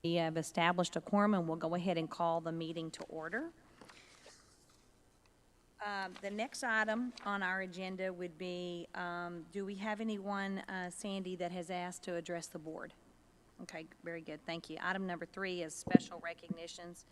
We have established a quorum, and we'll go ahead and call the meeting to order. The next item on our agenda would be, do we have anyone, Sandy, that has asked to address the board? Okay, very good, thank you. Item number 3 is special recognitions.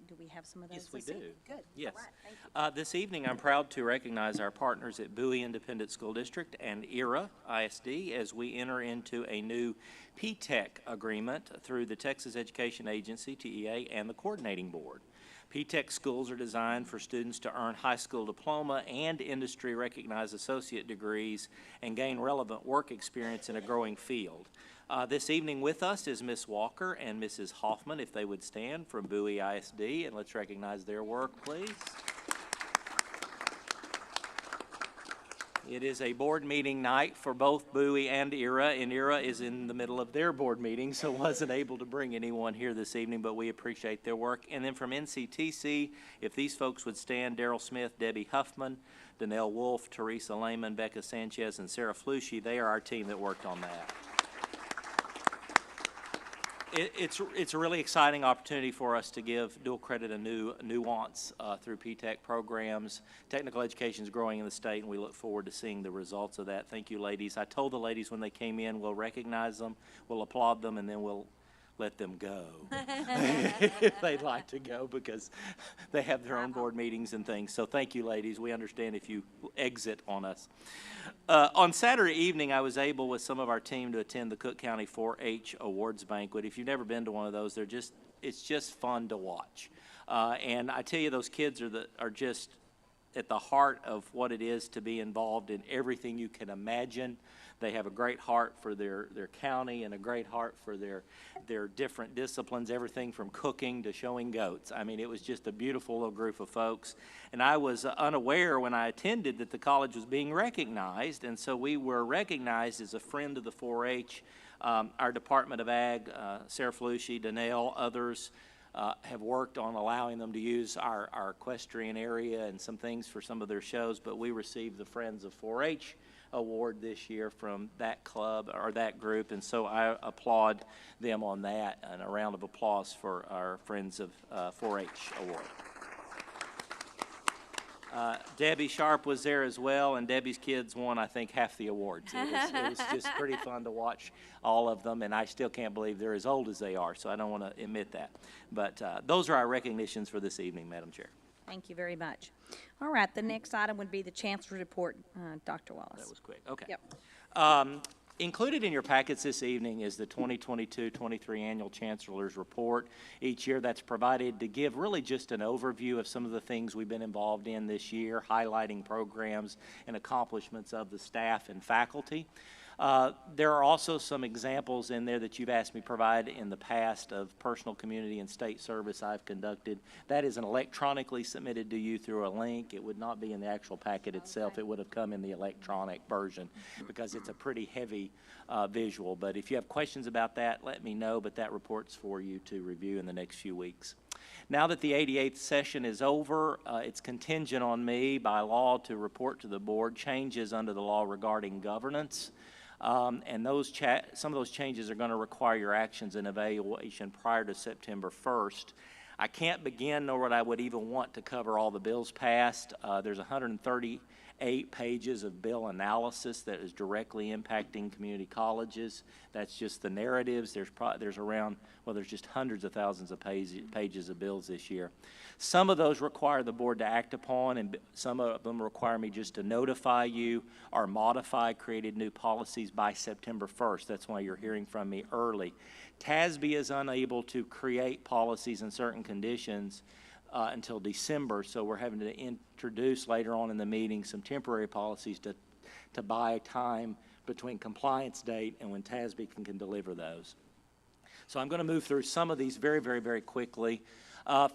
Do we have some of those? Yes, we do. Good. Yes. All right, thank you. This evening, I'm proud to recognize our partners at Bowie Independent School District and ERA ISD as we enter into a new PTEC agreement through the Texas Education Agency, TEA, and the Coordinating Board. PTEC schools are designed for students to earn high school diploma and industry-recognized associate degrees and gain relevant work experience in a growing field. This evening with us is Ms. Walker and Mrs. Hoffman, if they would stand, from Bowie ISD, and let's recognize their work, please. It is a board meeting night for both Bowie and ERA, and ERA is in the middle of their board meeting, so wasn't able to bring anyone here this evening, but we appreciate their work. And then from NCTC, if these folks would stand, Daryl Smith, Debbie Huffman, Danelle Wolf, Teresa Lehman, Becca Sanchez, and Sarah Flushy, they are our team that worked on that. It's a really exciting opportunity for us to give dual credit a new nuance through PTEC programs. Technical education is growing in the state, and we look forward to seeing the results of that. Thank you, ladies. I told the ladies when they came in, we'll recognize them, we'll applaud them, and then we'll let them go if they'd like to go, because they have their own board meetings and things. So thank you, ladies. We understand if you exit on us. On Saturday evening, I was able with some of our team to attend the Cook County 4-H Awards Banquet. If you've never been to one of those, it's just fun to watch. And I tell you, those kids are just at the heart of what it is to be involved in everything you can imagine. They have a great heart for their county and a great heart for their different disciplines, everything from cooking to showing goats. I mean, it was just a beautiful little group of folks. And I was unaware when I attended that the college was being recognized, and so we were recognized as a friend of the 4-H. Our Department of Ag, Sarah Flushy, Danelle, others, have worked on allowing them to use our equestrian area and some things for some of their shows, but we received the Friends of 4-H award this year from that club or that group, and so I applaud them on that, and a round of applause for our Friends of 4-H award. Debbie Sharp was there as well, and Debbie's kids won, I think, half the awards. It was just pretty fun to watch all of them, and I still can't believe they're as old as they are, so I don't want to admit that. But those are our recognitions for this evening, Madam Chair. Thank you very much. All right, the next item would be the Chancellor's Report, Dr. Wallace. That was quick. Okay. Yep. Included in your packets this evening is the 2022-23 Annual Chancellors Report. Each year that's provided to give really just an overview of some of the things we've been involved in this year, highlighting programs and accomplishments of the staff and faculty. There are also some examples in there that you've asked me to provide in the past of personal, community, and state service I've conducted. That is electronically submitted to you through a link. It would not be in the actual packet itself. Okay. It would have come in the electronic version because it's a pretty heavy visual. But if you have questions about that, let me know. But that report's for you to review in the next few weeks. Now that the 88th session is over, it's contingent on me by law to report to the board changes under the law regarding governance. And some of those changes are going to require your actions and evaluation prior to September 1st. I can't begin, nor would I even want to cover all the bills passed. There's 138 pages of bill analysis that is directly impacting community colleges. That's just the narratives. There's just hundreds of thousands of pages of bills this year. Some of those require the board to act upon, and some of them require me just to notify you or modify created new policies by September 1st. That's why you're hearing from me early. TASB is unable to create policies in certain conditions until December, so we're having to introduce later on in the meeting some temporary policies to buy time between compliance date and when TASB can deliver those. So I'm going to move through some of these very, very, very quickly.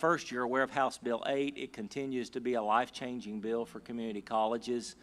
First, you're aware of House Bill 8. It continues to be a life-changing bill for community colleges.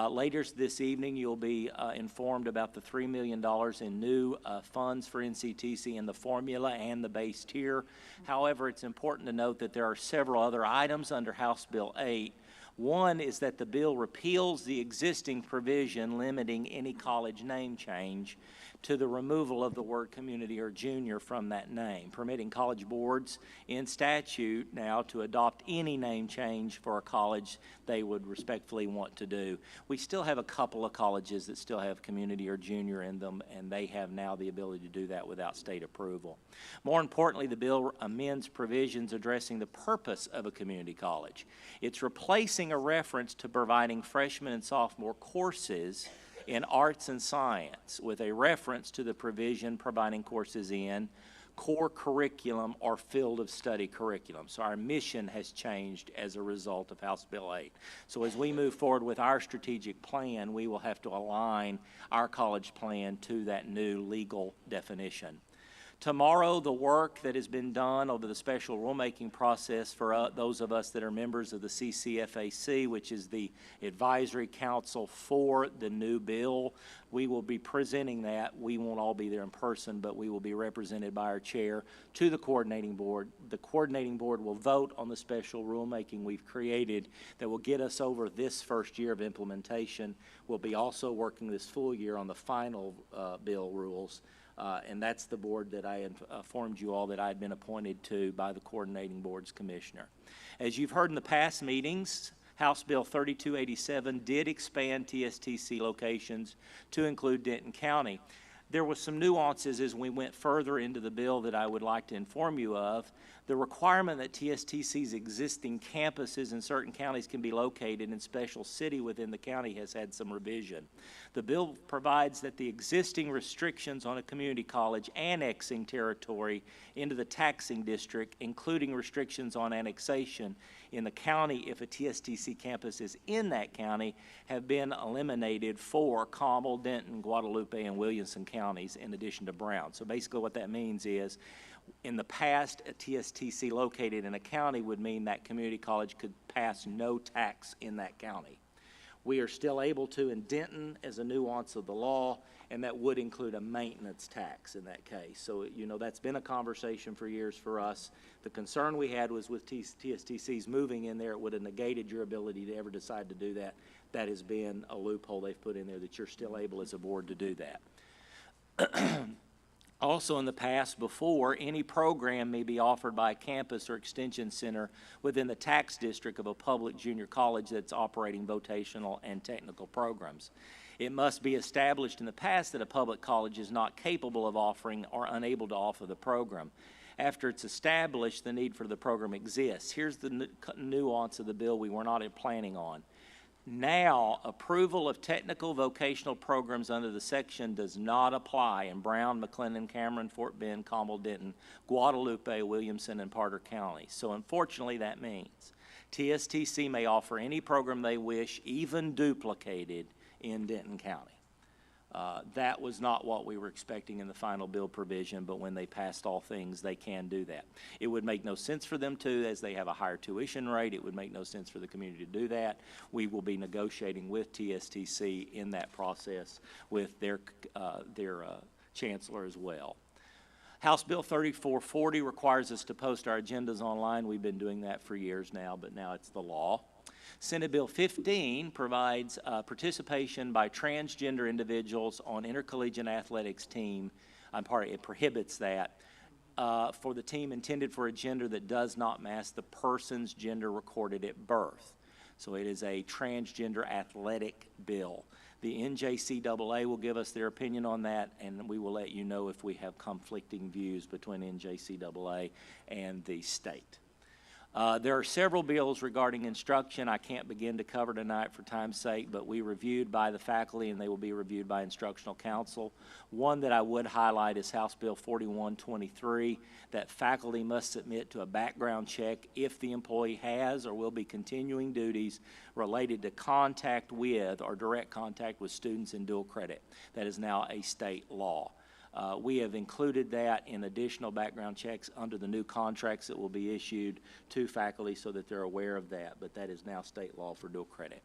Later this evening, you'll be informed about the $3 million in new funds for NCTC in the formula and the base tier. However, it's important to note that there are several other items under House Bill 8. One is that the bill repeals the existing provision limiting any college name change to the removal of the word community or junior from that name, permitting college boards in statute now to adopt any name change for a college they would respectfully want to do. We still have a couple of colleges that still have community or junior in them, and they have now the ability to do that without state approval. More importantly, the bill amends provisions addressing the purpose of a community college. It's replacing a reference to providing freshman and sophomore courses in arts and science with a reference to the provision providing courses in core curriculum or field of study curriculum. So our mission has changed as a result of House Bill 8. So as we move forward with our strategic plan, we will have to align our college plan to that new legal definition. Tomorrow, the work that has been done over the special rulemaking process for those of us that are members of the CCFAC, which is the advisory council for the new bill, we will be presenting that. We won't all be there in person, but we will be represented by our chair to the coordinating board. The coordinating board will vote on the special rulemaking we've created that will get us over this first year of implementation. We'll be also working this full year on the final bill rules. And that's the board that I informed you all that I had been appointed to by the coordinating board's commissioner. As you've heard in the past meetings, House Bill 3287 did expand TSTC locations to include Denton County. There was some nuances as we went further into the bill that I would like to inform you of. The requirement that TSTC's existing campuses in certain counties can be located in special city within the county has had some revision. The bill provides that the existing restrictions on a community college annexing territory into the taxing district, including restrictions on annexation in the county if a TSTC campus is in that county, have been eliminated for Comal, Denton, Guadalupe, and Williamson counties in addition to Brown. So basically what that means is in the past, a TSTC located in a county would mean that community college could pass no tax in that county. We are still able to in Denton as a nuance of the law, and that would include a maintenance tax in that case. So, you know, that's been a conversation for years for us. The concern we had was with TSTCs moving in there, it would have negated your ability to ever decide to do that. That has been a loophole they've put in there that you're still able as a board to do that. Also in the past, before, any program may be offered by a campus or extension center within the tax district of a public junior college that's operating vocational and technical programs. It must be established in the past that a public college is not capable of offering or unable to offer the program. After it's established, the need for the program exists. Here's the nuance of the bill we were not planning on. Now, approval of technical vocational programs under the section does not apply in Brown, McLennan, Cameron, Fort Bend, Comal, Denton, Guadalupe, Williamson, and Parker counties. So unfortunately, that means TSTC may offer any program they wish, even duplicated in Denton County. That was not what we were expecting in the final bill provision, but when they passed all things, they can do that. It would make no sense for them to, as they have a higher tuition rate. It would make no sense for the community to do that. We will be negotiating with TSTC in that process with their chancellor as well. House Bill 3440 requires us to post our agendas online. We've been doing that for years now, but now it's the law. Senate Bill 15 provides participation by transgender individuals on intercollegiate athletics team. It prohibits that for the team intended for a gender that does not match the person's gender recorded at birth. So it is a transgender athletic bill. The NJCAA will give us their opinion on that, and we will let you know if we have conflicting views between NJCAA and the state. There are several bills regarding instruction I can't begin to cover tonight for time's sake, but we reviewed by the faculty and they will be reviewed by instructional council. One that I would highlight is House Bill 4123, that faculty must submit to a background check if the employee has or will be continuing duties related to contact with or direct contact with students in dual credit. That is now a state law. We have included that in additional background checks under the new contracts that will be issued to faculty so that they're aware of that, but that is now state law for dual credit.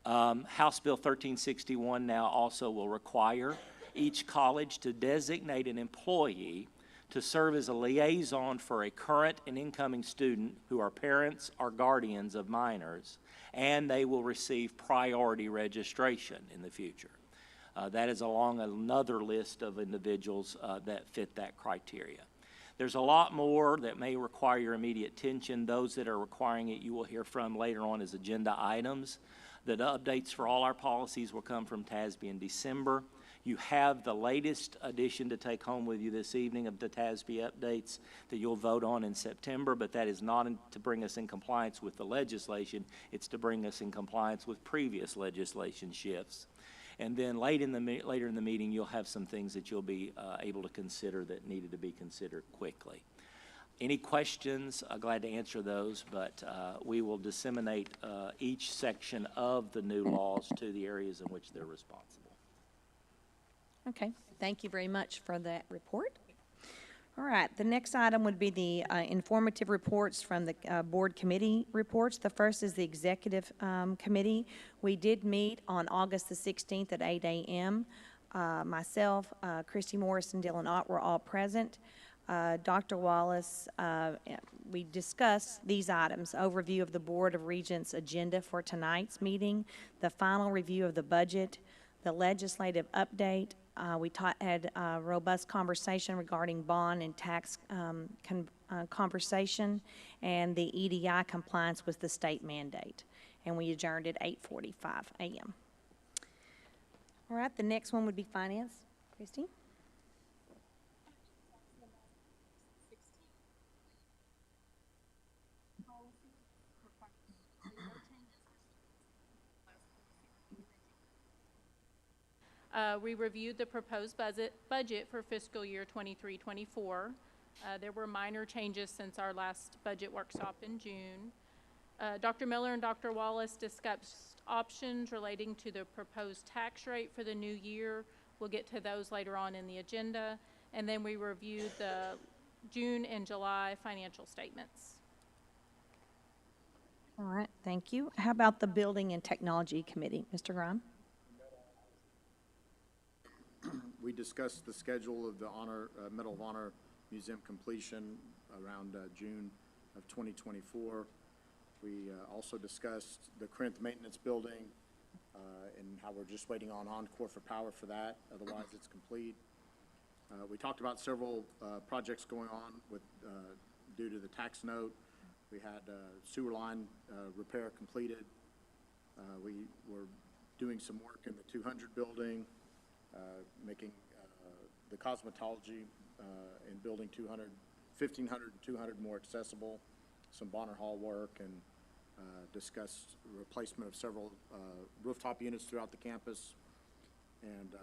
House Bill 1361 now also will require each college to designate an employee to serve as a liaison for a current and incoming student who are parents or guardians of minors, and they will receive priority registration in the future. That is along another list of individuals that fit that criteria. There's a lot more that may require your immediate attention. Those that are requiring it, you will hear from later on as agenda items. The updates for all our policies will come from TASB in December. You have the latest addition to take home with you this evening of the TASB updates that you'll vote on in September, but that is not to bring us in compliance with the legislation. It's to bring us in compliance with previous legislation shifts. And then later in the meeting, you'll have some things that you'll be able to consider that needed to be considered quickly. Any questions? Glad to answer those, but we will disseminate each section of the new laws to the areas in which they're responsible. Okay, thank you very much for that report. All right, the next item would be the informative reports from the board committee reports. The first is the executive committee. We did meet on August the 16th at 8 a.m. Myself, Christy Morris, and Dylan Ott were all present. Dr. Wallace, we discussed these items: overview of the Board of Regents agenda for tonight's meeting, the final review of the budget, the legislative update. We had a robust conversation regarding bond and tax conversation, and the EDI compliance with the state mandate. And we adjourned at 8:45 a.m. All right, the next one would be finance. Christy? We reviewed the proposed budget for fiscal year 23-24. There were minor changes since our last budget workshop in June. Dr. Miller and Dr. Wallace discussed options relating to the proposed tax rate for the new year. We'll get to those later on in the agenda. And then we reviewed the June and July financial statements. All right, thank you. How about the Building and Technology Committee? Mr. Graham? We discussed the schedule of the Medal of Honor Museum completion around June of 2024. We also discussed the Corinth Maintenance Building and how we're just waiting on Encore for power for that. Otherwise, it's complete. We talked about several projects going on with due to the tax note. We had sewer line repair completed. We were doing some work in the 200 building. Making the cosmetology in building 200, 1500 and 200 more accessible, some Bonner Hall work, and discussed replacement of several rooftop units throughout the campus, and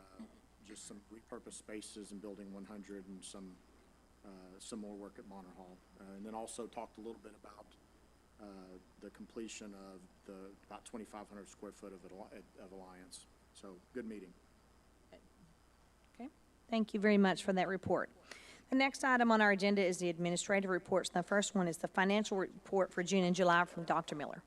just some repurposed spaces in building 100 and some more work at Bonner Hall. And then also talked a little bit about the completion of the about 2,500 square foot of Alliance. So good meeting. Thank you very much for that report. The next item on our agenda is the administrative reports. The first one is the financial report for June and July from Dr. Miller.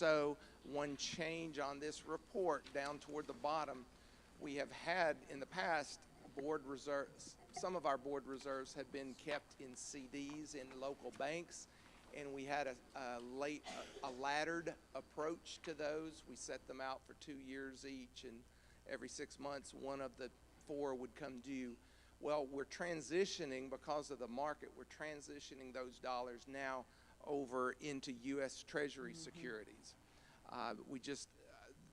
Also, one change on this report down toward the bottom, we have had in the past board reserves, some of our board reserves have been kept in CDs in local banks, and we had a laddered approach to those. We set them out for 2 years each, and every 6 months one of the 4 would come due. Well, we're transitioning, because of the market, we're transitioning those dollars now over into U.S. Treasury securities. We just,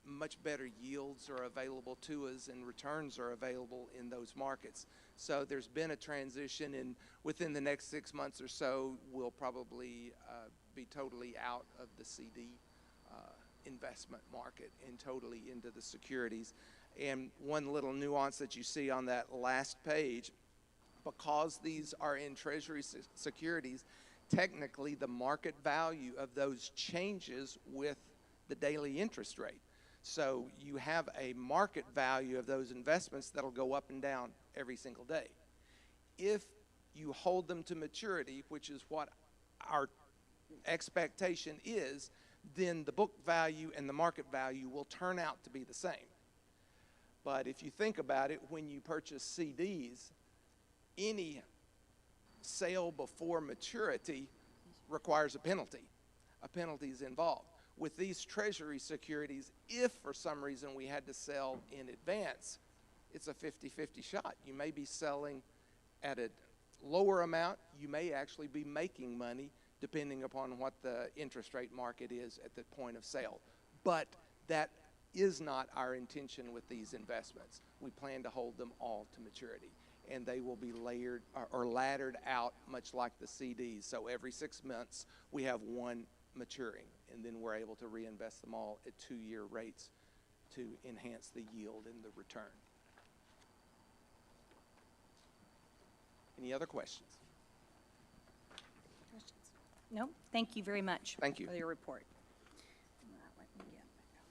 much better yields are available to us and returns are available in those markets. So there's been a transition, and within the next 6 months or so, we'll probably be totally out of the CD investment market and totally into the securities. And one little nuance that you see on that last page, because these are in Treasury securities, technically the market value of those changes with the daily interest rate. So you have a market value of those investments that'll go up and down every single day. If you hold them to maturity, which is what our expectation is, then the book value and the market value will turn out to be the same. But if you think about it, when you purchase CDs, any sale before maturity requires a penalty. A penalty is involved. With these Treasury securities, if for some reason we had to sell in advance, it's a 50-50 shot. You may be selling at a lower amount. You may actually be making money depending upon what the interest rate market is at the point of sale. But that is not our intention with these investments. We plan to hold them all to maturity, and they will be layered or laddered out much like the CDs. So every 6 months we have one maturing, and then we're able to reinvest them all at 2-year rates to enhance the yield and the return. Any other questions? Questions? No? Thank you very much. Thank you. For your report. All right, let me get back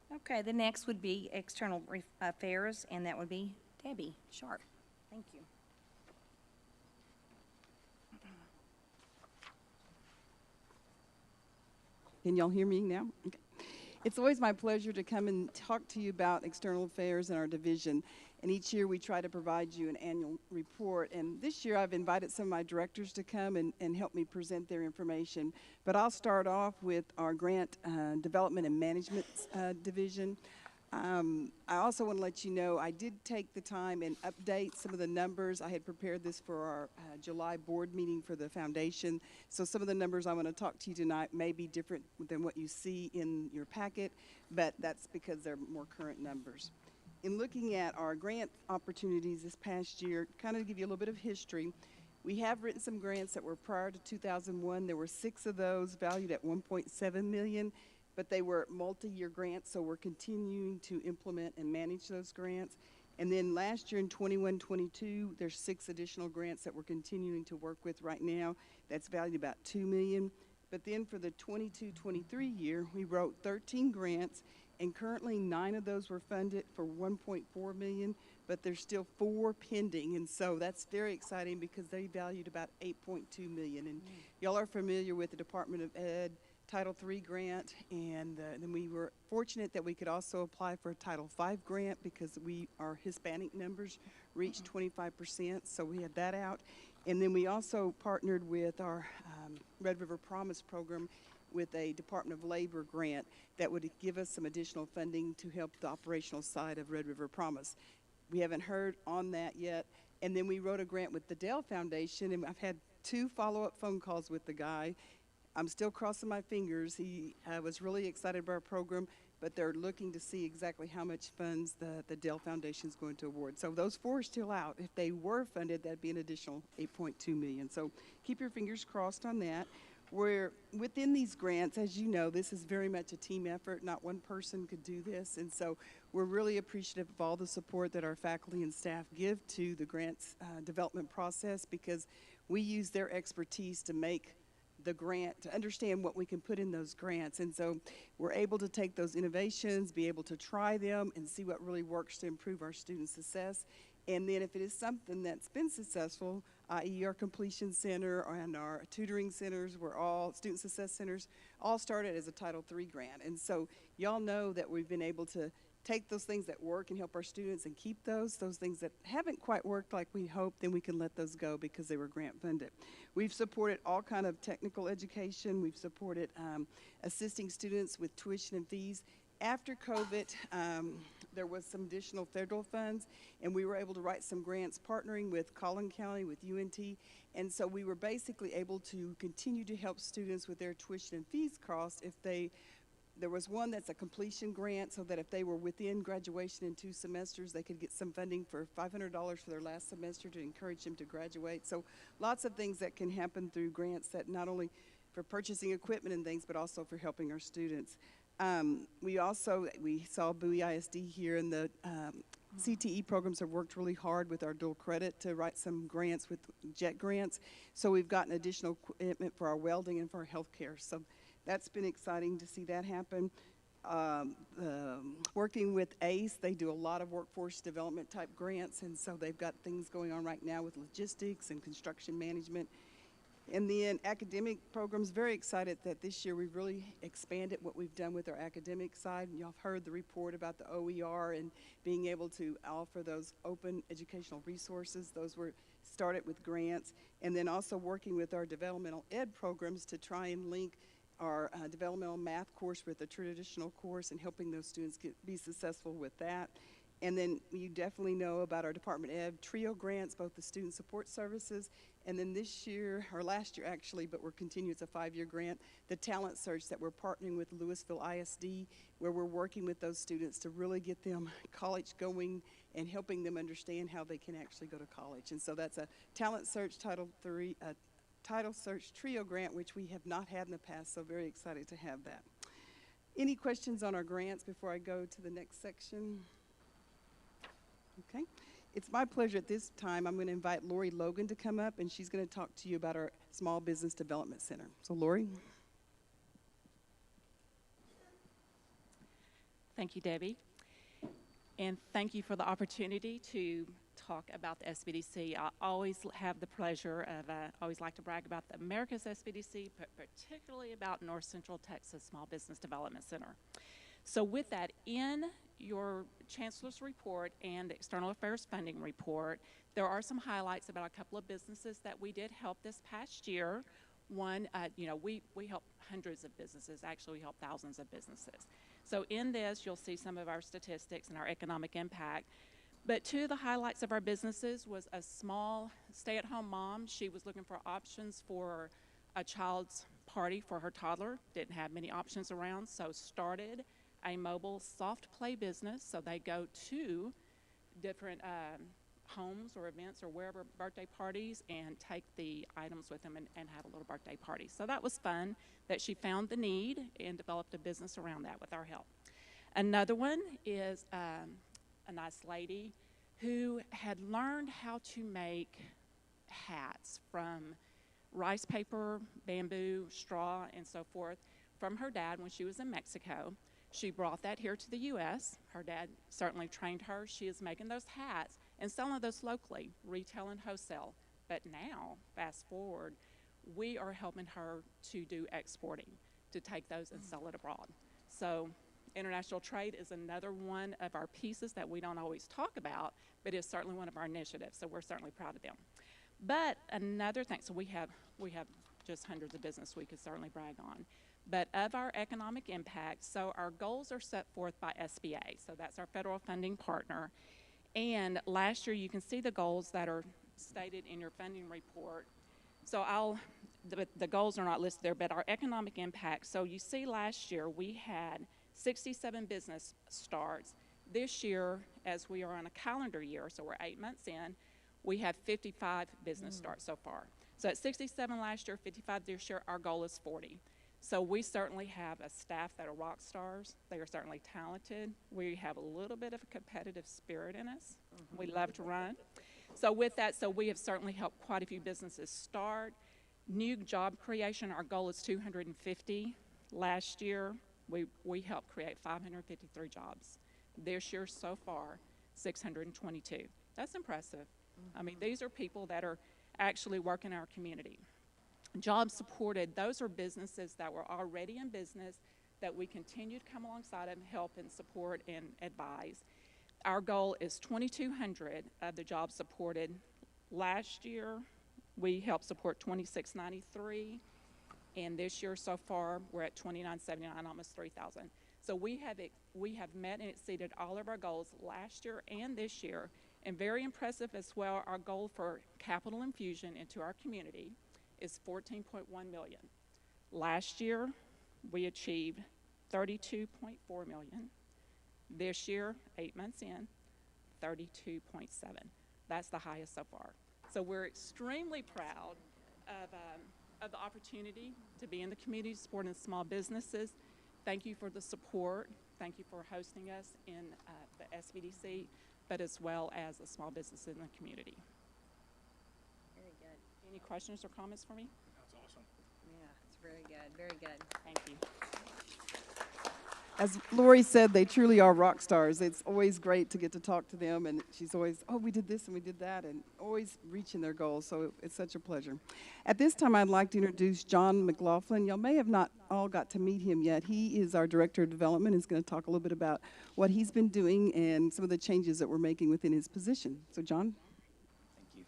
over here. Okay, the next would be External Affairs, and that would be Debbie Sharp. Thank you. Can y'all hear me now? Okay. It's always my pleasure to come and talk to you about external affairs in our division. And each year we try to provide you an annual report. And this year I've invited some of my directors to come and help me present their information. But I'll start off with our grant development and management division. I also want to let you know I did take the time and update some of the numbers. I had prepared this for our July board meeting for the foundation. So some of the numbers I want to talk to you tonight may be different than what you see in your packet, but that's because they're more current numbers. In looking at our grant opportunities this past year, kind of to give you a little bit of history, we have written some grants that were prior to 2001. There were 6 of those valued at $1.7 million. But they were multi-year grants, so we're continuing to implement and manage those grants. And then last year in 21-22, there's 6 additional grants that we're continuing to work with right now. That's valued about $2 million. But then for the 22-23 year, we wrote 13 grants, and currently 9 of those were funded for $1.4 million, but there's still 4 pending. And so that's very exciting because they valued about $8.2 million. And y'all are familiar with the Department of Ed Title III grant, and then we were fortunate that we could also apply for a Title V grant because our Hispanic numbers reached 25%, so we had that out. And then we also partnered with our Red River Promise program with a Department of Labor grant that would give us some additional funding to help the operational side of Red River Promise. We haven't heard on that yet. And then we wrote a grant with the Dell Foundation, and I've had 2 follow-up phone calls with the guy. I'm still crossing my fingers. He was really excited about our program, but they're looking to see exactly how much funds the Dell Foundation is going to award. So those 4 are still out. If they were funded, that'd be an additional $8.2 million. So keep your fingers crossed on that. We're within these grants, as you know, this is very much a team effort. Not one person could do this. And so we're really appreciative of all the support that our faculty and staff give to the grants development process, because we use their expertise to make the grant, to understand what we can put in those grants. And so we're able to take those innovations, be able to try them and see what really works to improve our student success. And then if it is something that's been successful, i.e. our completion center and our tutoring centers, were all student success centers, all started as a Title III grant. And so y'all know that we've been able to take those things that work and help our students and keep those things that haven't quite worked like we hoped, then we can let those go because they were grant funded. We've supported all kind of technical education. We've supported assisting students with tuition and fees. After COVID, there was some additional federal funds, and we were able to write some grants partnering with Collin County, with UNT, and so we were basically able to continue to help students with their tuition and fees costs if there was one that's a completion grant, so that if they were within graduation in 2 semesters, they could get some funding for $500 for their last semester to encourage them to graduate. So lots of things that can happen through grants, that not only for purchasing equipment and things, but also for helping our students. We saw Bowie ISD here, and the CTE programs have worked really hard with our dual credit to write some grants with JET grants. So we've gotten additional equipment for our welding and for our healthcare. So that's been exciting to see that happen. Working with ACE, they do a lot of workforce development type grants, and so they've got things going on right now with logistics and construction management. And then academic programs, very excited that this year we've really expanded what we've done with our academic side. And y'all have heard the report about the OER and being able to offer those open educational resources. Those were started with grants. And then also working with our developmental ed programs to try and link our developmental math course with a traditional course and helping those students be successful with that. And then you definitely know about our Department Ed TRIO grants, both the student support services, and then this year, or last year actually, but we're continuing, it's a 5-year grant, the talent search that we're partnering with Louisville ISD, where we're working with those students to really get them college going and helping them understand how they can actually go to college. And so that's a talent search Title Search TRIO grant, which we have not had in the past, so very excited to have that. Any questions on our grants before I go to the next section? Okay. It's my pleasure at this time. I'm going to invite Lori Logan to come up, and she's going to talk to you about our Small Business Development Center. So, Lori. Thank you, Debbie. And thank you for the opportunity to talk about the SBDC. I always have the pleasure of, always like to brag about the America's SBDC, but particularly about North Central Texas Small Business Development Center. So with that, in your Chancellor's Report and the External Affairs Funding Report, there are some highlights about a couple of businesses that we did help this past year. One, we help hundreds of businesses. Actually, we help thousands of businesses. So in this, you'll see some of our statistics and our economic impact. But 2 of the highlights of our businesses was a small stay-at-home mom. She was looking for options for a child's party for her toddler. Didn't have many options around, so started a mobile soft play business. So they go to different homes or events or wherever, birthday parties, and take the items with them and have a little birthday party. So that was fun that she found the need and developed a business around that with our help. Another one is a nice lady who had learned how to make hats from rice paper, bamboo, straw, and so forth from her dad when she was in Mexico. She brought that here to the U.S. Her dad certainly trained her. She is making those hats and selling those locally, retail and wholesale. But now, fast forward, we are helping her to do exporting, to take those and sell it abroad. So international trade is another one of our pieces that we don't always talk about, but is certainly one of our initiatives, so we're certainly proud of them. But another thing, so we have just hundreds of business we could certainly brag on. But of our economic impact, so our goals are set forth by SBA, so that's our federal funding partner. And last year, you can see the goals that are stated in your funding report. So the goals are not listed there, but our economic impact, so you see last year we had 67 business starts. This year, as we are on a calendar year, so we're 8 months in, we have 55 business starts so far. So at 67 last year, 55 this year, our goal is 40. So we certainly have a staff that are rock stars. They are certainly talented. We have a little bit of a competitive spirit in us. We love to run. So with that, so we have certainly helped quite a few businesses start. New job creation, our goal is 250. Last year, we helped create 553 jobs. This year so far, 622. That's impressive. I mean, these are people that are actually working in our community. Job supported, those are businesses that were already in business that we continue to come alongside and help and support and advise. Our goal is 2,200 of the job supported. Last year, we helped support 2,693, and this year so far, we're at 2,979, almost 3,000. So we have met and exceeded all of our goals last year and this year, and very impressive as well, our goal for capital infusion into our community is 14.1 million. Last year, we achieved 32.4 million. This year, 8 months in, 32.7. That's the highest so far. So we're extremely proud of the opportunity to be in the community supporting small businesses. Thank you for the support. Thank you for hosting us in the SBDC, but as well as the small businesses in the community. Very good. Any questions or comments for me? That's awesome. Yeah, it's very good, very good. Thank you. As Lori said, they truly are rock stars. It's always great to get to talk to them, and she's always, oh, we did this and we did that, and always reaching their goals, so it's such a pleasure. At this time, I'd like to introduce John McLaughlin. Y'all may have not all got to meet him yet. He is our Director of Development. He's going to talk a little bit about what he's been doing and some of the changes that we're making within his position. So, John? Thank you.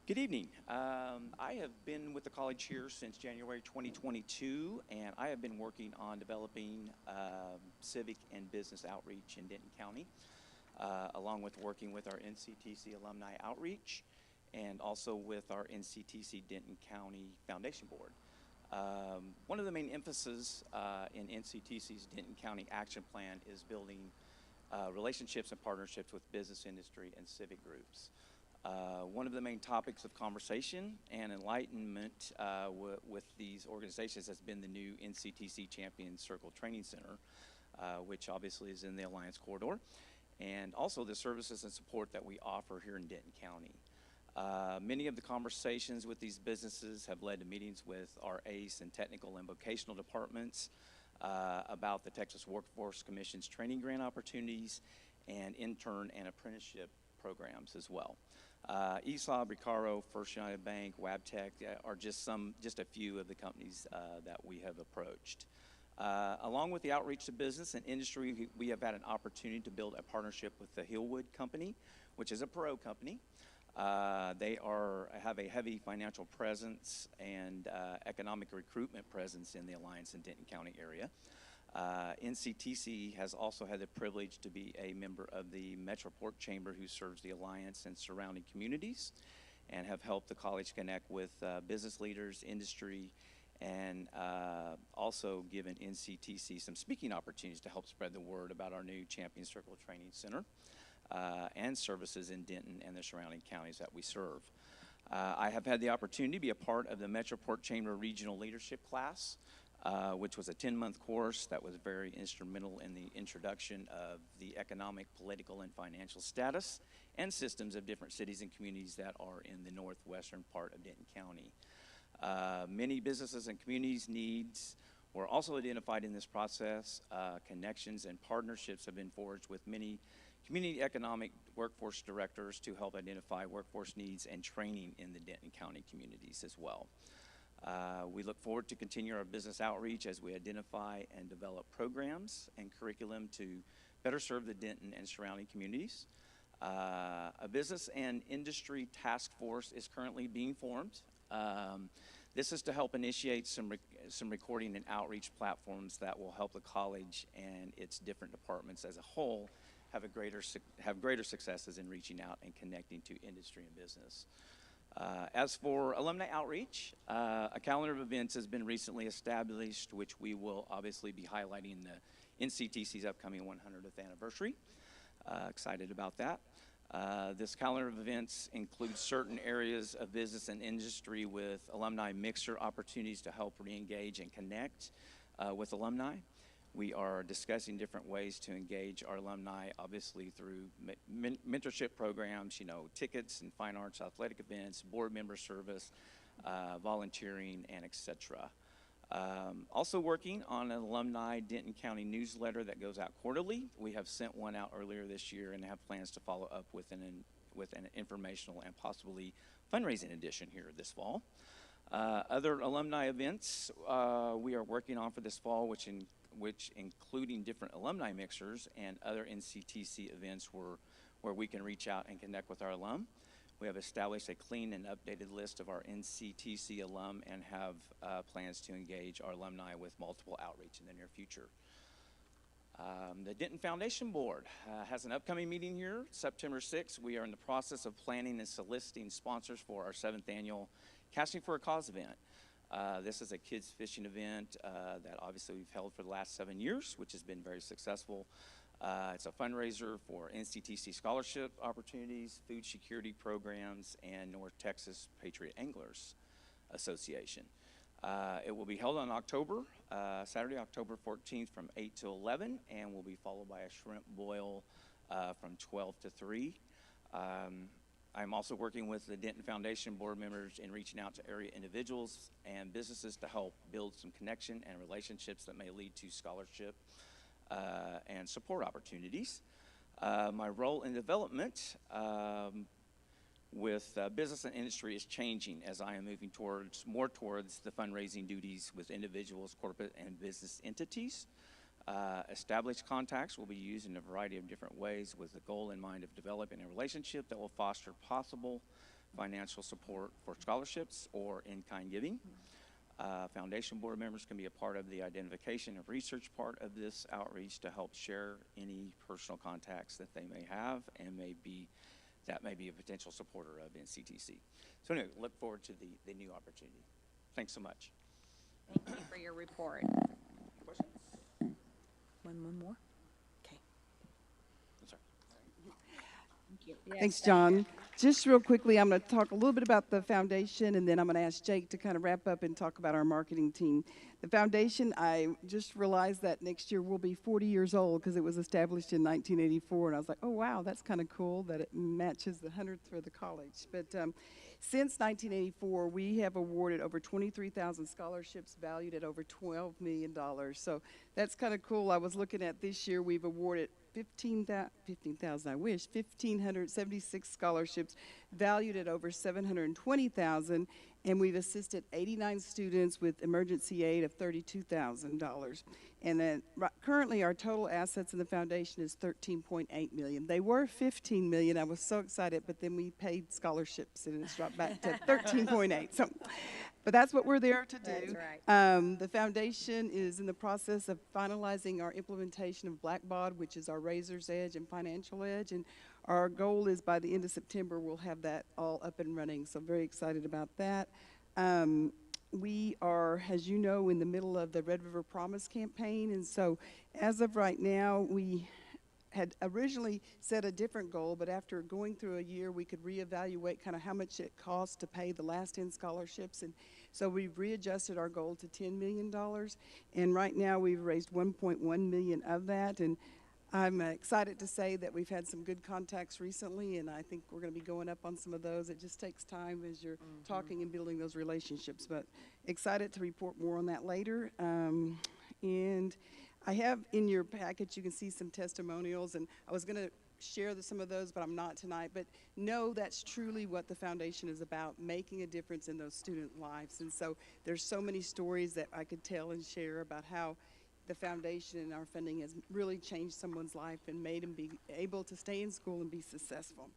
Good evening. I have been with the college here since January 2022, and I have been working on developing civic and business outreach in Denton County, along with working with our NCTC alumni outreach and also with our NCTC Denton County Foundation Board. One of the main emphases in NCTC's Denton County Action Plan is building relationships and partnerships with business, industry, and civic groups. One of the main topics of conversation and enlightenment with these organizations has been the new NCTC Champion Circle Training Center, which obviously is in the Alliance Corridor, and also the services and support that we offer here in Denton County. Many of the conversations with these businesses have led to meetings with our ACE and technical and vocational departments about the Texas Workforce Commission's training grant opportunities and intern and apprenticeship programs as well. ESOB, Recaro, First United Bank, Wabtec are just a few of the companies that we have approached. Along with the outreach to business and industry, we have had an opportunity to build a partnership with the Hillwood Company, which is a Perot company. They have a heavy financial presence and economic recruitment presence in the Alliance and Denton County area. NCTC has also had the privilege to be a member of the Metroport Chamber, who serves the Alliance and surrounding communities, and have helped the college connect with business leaders, industry, and also given NCTC some speaking opportunities to help spread the word about our new Champion Circle Training Center and services in Denton and the surrounding counties that we serve. I have had the opportunity to be a part of the Metroport Chamber Regional Leadership class, which was a 10-month course that was very instrumental in the introduction of the economic, political, and financial status and systems of different cities and communities that are in the northwestern part of Denton County. Many businesses and communities' needs were also identified in this process. Connections and partnerships have been forged with many community economic workforce directors to help identify workforce needs and training in the Denton County communities as well. We look forward to continue our business outreach as we identify and develop programs and curriculum to better serve the Denton and surrounding communities. A business and industry task force is currently being formed. This is to help initiate some recording and outreach platforms that will help the college and its different departments as a whole have greater successes in reaching out and connecting to industry and business. As for alumni outreach, a calendar of events has been recently established, which we will obviously be highlighting the NCTC's upcoming 100th anniversary. Excited about that. This calendar of events includes certain areas of business and industry with alumni mixer opportunities to help re-engage and connect with alumni. We are discussing different ways to engage our alumni, obviously through mentorship programs, tickets and fine arts, athletic events, board member service, volunteering, and etc. Also working on an alumni Denton County newsletter that goes out quarterly. We have sent one out earlier this year and have plans to follow up with an informational and possibly fundraising edition here this fall. Other alumni events we are working on for this fall, which including different alumni mixers and other NCTC events where we can reach out and connect with our alum. We have established a clean and updated list of our NCTC alum and have plans to engage our alumni with multiple outreach in the near future. The Denton Foundation Board has an upcoming meeting here, September 6th. We are in the process of planning and soliciting sponsors for our 7th annual Casting for a Cause event. This is a kids fishing event that obviously we've held for the last 7 years, which has been very successful. It's a fundraiser for NCTC scholarship opportunities, food security programs, and North Texas Patriot Anglers Association. It will be held on Saturday, October 14th from 8 to 11, and will be followed by a shrimp boil from 12 to 3. I'm also working with the Denton Foundation board members in reaching out to area individuals and businesses to help build some connection and relationships that may lead to scholarship and support opportunities. My role in development with business and industry is changing as I am moving more towards the fundraising duties with individuals, corporate, and business entities. Established contacts will be used in a variety of different ways with the goal in mind of developing a relationship that will foster possible financial support for scholarships or in-kind giving. Foundation board members can be a part of the identification and research part of this outreach to help share any personal contacts that they may have and may be a potential supporter of NCTC. So anyway, look forward to the new opportunity. Thanks so much. Thank you for your report. Questions? One more? Okay. I'm sorry. Thank you. Thanks, John. Just real quickly, I'm going to talk a little bit about the foundation, and then I'm going to ask Jake to kind of wrap up and talk about our marketing team. The foundation, I just realized that next year we'll be 40 years old because it was established in 1984, and I was like, oh, wow, that's kind of cool that it matches the 100th for the college. But since 1984, we have awarded over 23,000 scholarships valued at over $12 million. So that's kind of cool. I was looking at this year, we've awarded 1,576 scholarships valued at over $720,000, and we've assisted 89 students with emergency aid of $32,000. And then currently our total assets in the foundation is $13.8 million. They were $15 million. I was so excited, but then we paid scholarships and it's dropped back to 13.8. So, but that's what we're there to do. That's right. The foundation is in the process of finalizing our implementation of Blackbaud, which is our Razor's Edge and Financial Edge, and our goal is by the end of September we'll have that all up and running, so very excited about that. We are, as you know, in the middle of the Red River Promise campaign, and so as of right now, we had originally set a different goal, but after going through a year, we could reevaluate kind of how much it costs to pay the last 10 scholarships, and so we've readjusted our goal to $10 million, and right now we've raised $1.1 million of that, and I'm excited to say that we've had some good contacts recently, and I think we're going to be going up on some of those. It just takes time as you're talking and building those relationships, but excited to report more on that later. And I have in your package, you can see some testimonials, and I was going to share some of those, but I'm not tonight. But no, that's truly what the foundation is about, making a difference in those student lives. And so there's so many stories that I could tell and share about how the foundation and our funding has really changed someone's life and made them be able to stay in school and be successful.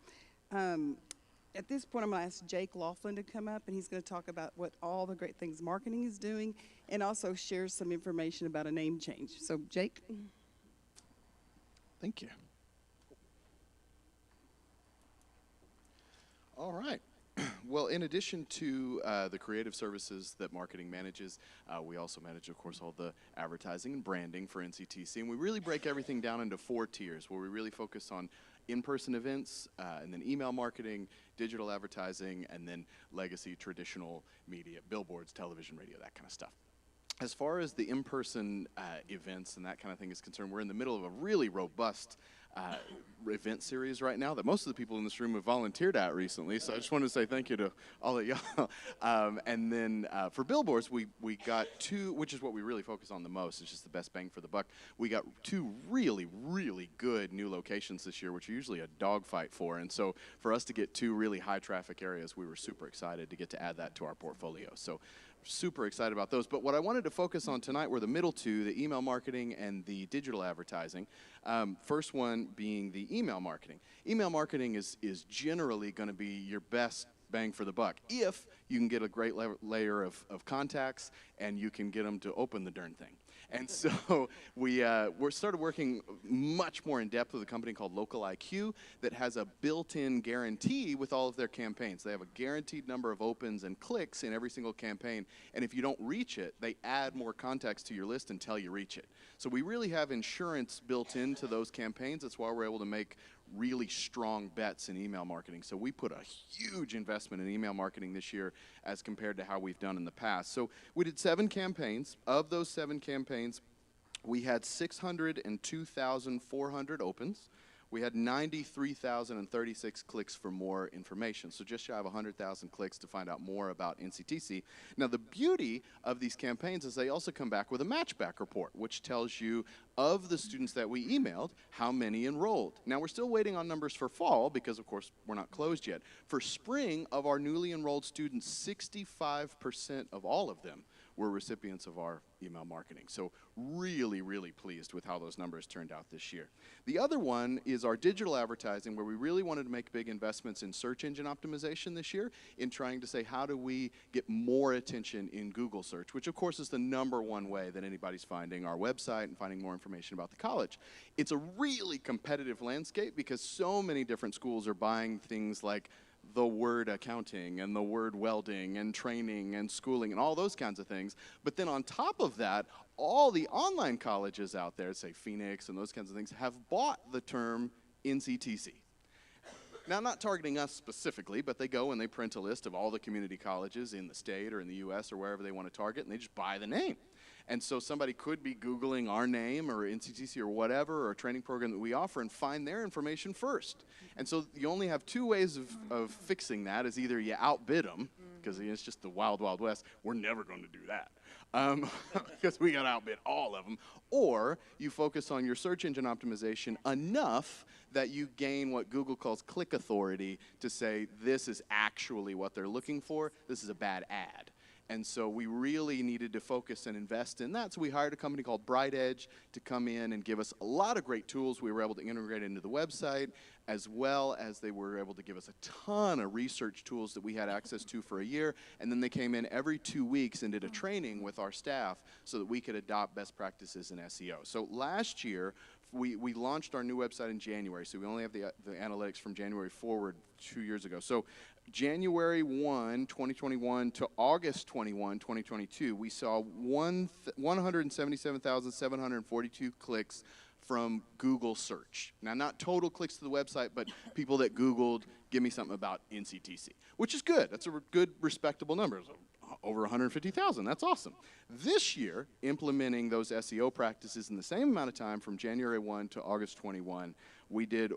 At this point, I'm going to ask Jake Laughlin to come up, and he's going to talk about what all the great things marketing is doing and also share some information about a name change. So, Jake. Thank you. All right. Well, in addition to the creative services that marketing manages, we also manage, of course, all the advertising and branding for NCTC. And we really break everything down into 4 tiers, where we really focus on in-person events, and then email marketing, digital advertising, and then legacy traditional media, billboards, television, radio, that kind of stuff. As far as the in-person events and that kind of thing is concerned, we're in the middle of a really robust event series right now that most of the people in this room have volunteered at recently. So I just want to say thank you to all of y'all. And then for billboards, we got two, which is what we really focus on the most. It's just the best bang for the buck. We got two really, really good new locations this year, which are usually a dogfight for. And so for us to get two really high traffic areas, we were super excited to get to add that to our portfolio. So super excited about those. But what I wanted to focus on tonight were the middle two, the email marketing and the digital advertising. First one being the email marketing. Email marketing is generally going to be your best bang for the buck if you can get a great layer of contacts and you can get them to open the darn thing. And so we started working much more in depth with a company called Local IQ that has a built-in guarantee with all of their campaigns. They have a guaranteed number of opens and clicks in every single campaign, and if you don't reach it, they add more contacts to your list until you reach it. So we really have insurance built into those campaigns. That's why we're able to make really strong bets in email marketing. So we put a huge investment in email marketing this year as compared to how we've done in the past. So we did 7 campaigns. Of those 7 campaigns, we had 602,400 opens. We had 93,036 clicks for more information, so just shy of 100,000 clicks to find out more about NCTC. Now, the beauty of these campaigns is they also come back with a matchback report, which tells you of the students that we emailed, how many enrolled. Now, we're still waiting on numbers for fall because, of course, we're not closed yet. For spring, of our newly enrolled students, 65% of all of them were recipients of our email marketing. So really, really pleased with how those numbers turned out this year. The other one is our digital advertising, where we really wanted to make big investments in search engine optimization this year in trying to say, how do we get more attention in Google search, which of course is the #1 way that anybody's finding our website and finding more information about the college. It's a really competitive landscape because so many different schools are buying things like the word accounting and the word welding and training and schooling and all those kinds of things. But then on top of that, all the online colleges out there, say Phoenix and those kinds of things, have bought the term NCTC. Now, not targeting us specifically, but they go and they print a list of all the community colleges in the state or in the US or wherever they want to target, and they just buy the name. And so somebody could be Googling our name or NCTC or whatever, or a training program that we offer, and find their information first. And so you only have 2 ways of fixing that. Is either you outbid them, because it's just the wild, wild west. We're never going to do that. Because we got to outbid all of them. Or you focus on your search engine optimization enough that you gain what Google calls click authority to say, this is actually what they're looking for. This is a bad ad. And so we really needed to focus and invest in that. So we hired a company called Bright Edge to come in and give us a lot of great tools we were able to integrate into the website, as well as they were able to give us a ton of research tools that we had access to for a year. And then they came in every 2 weeks and did a training with our staff so that we could adopt best practices in SEO. So last year, we launched our new website in January, so we only have the analytics from January forward 2 years ago. So January 1, 2021 to August 21, 2022, we saw 177,742 clicks from Google search. Now, not total clicks to the website, but people that Googled, give me something about NCTC, which is good. That's a good, respectable number. Over 150,000, that's awesome. This year, implementing those SEO practices in the same amount of time from January 1 to August 21, we did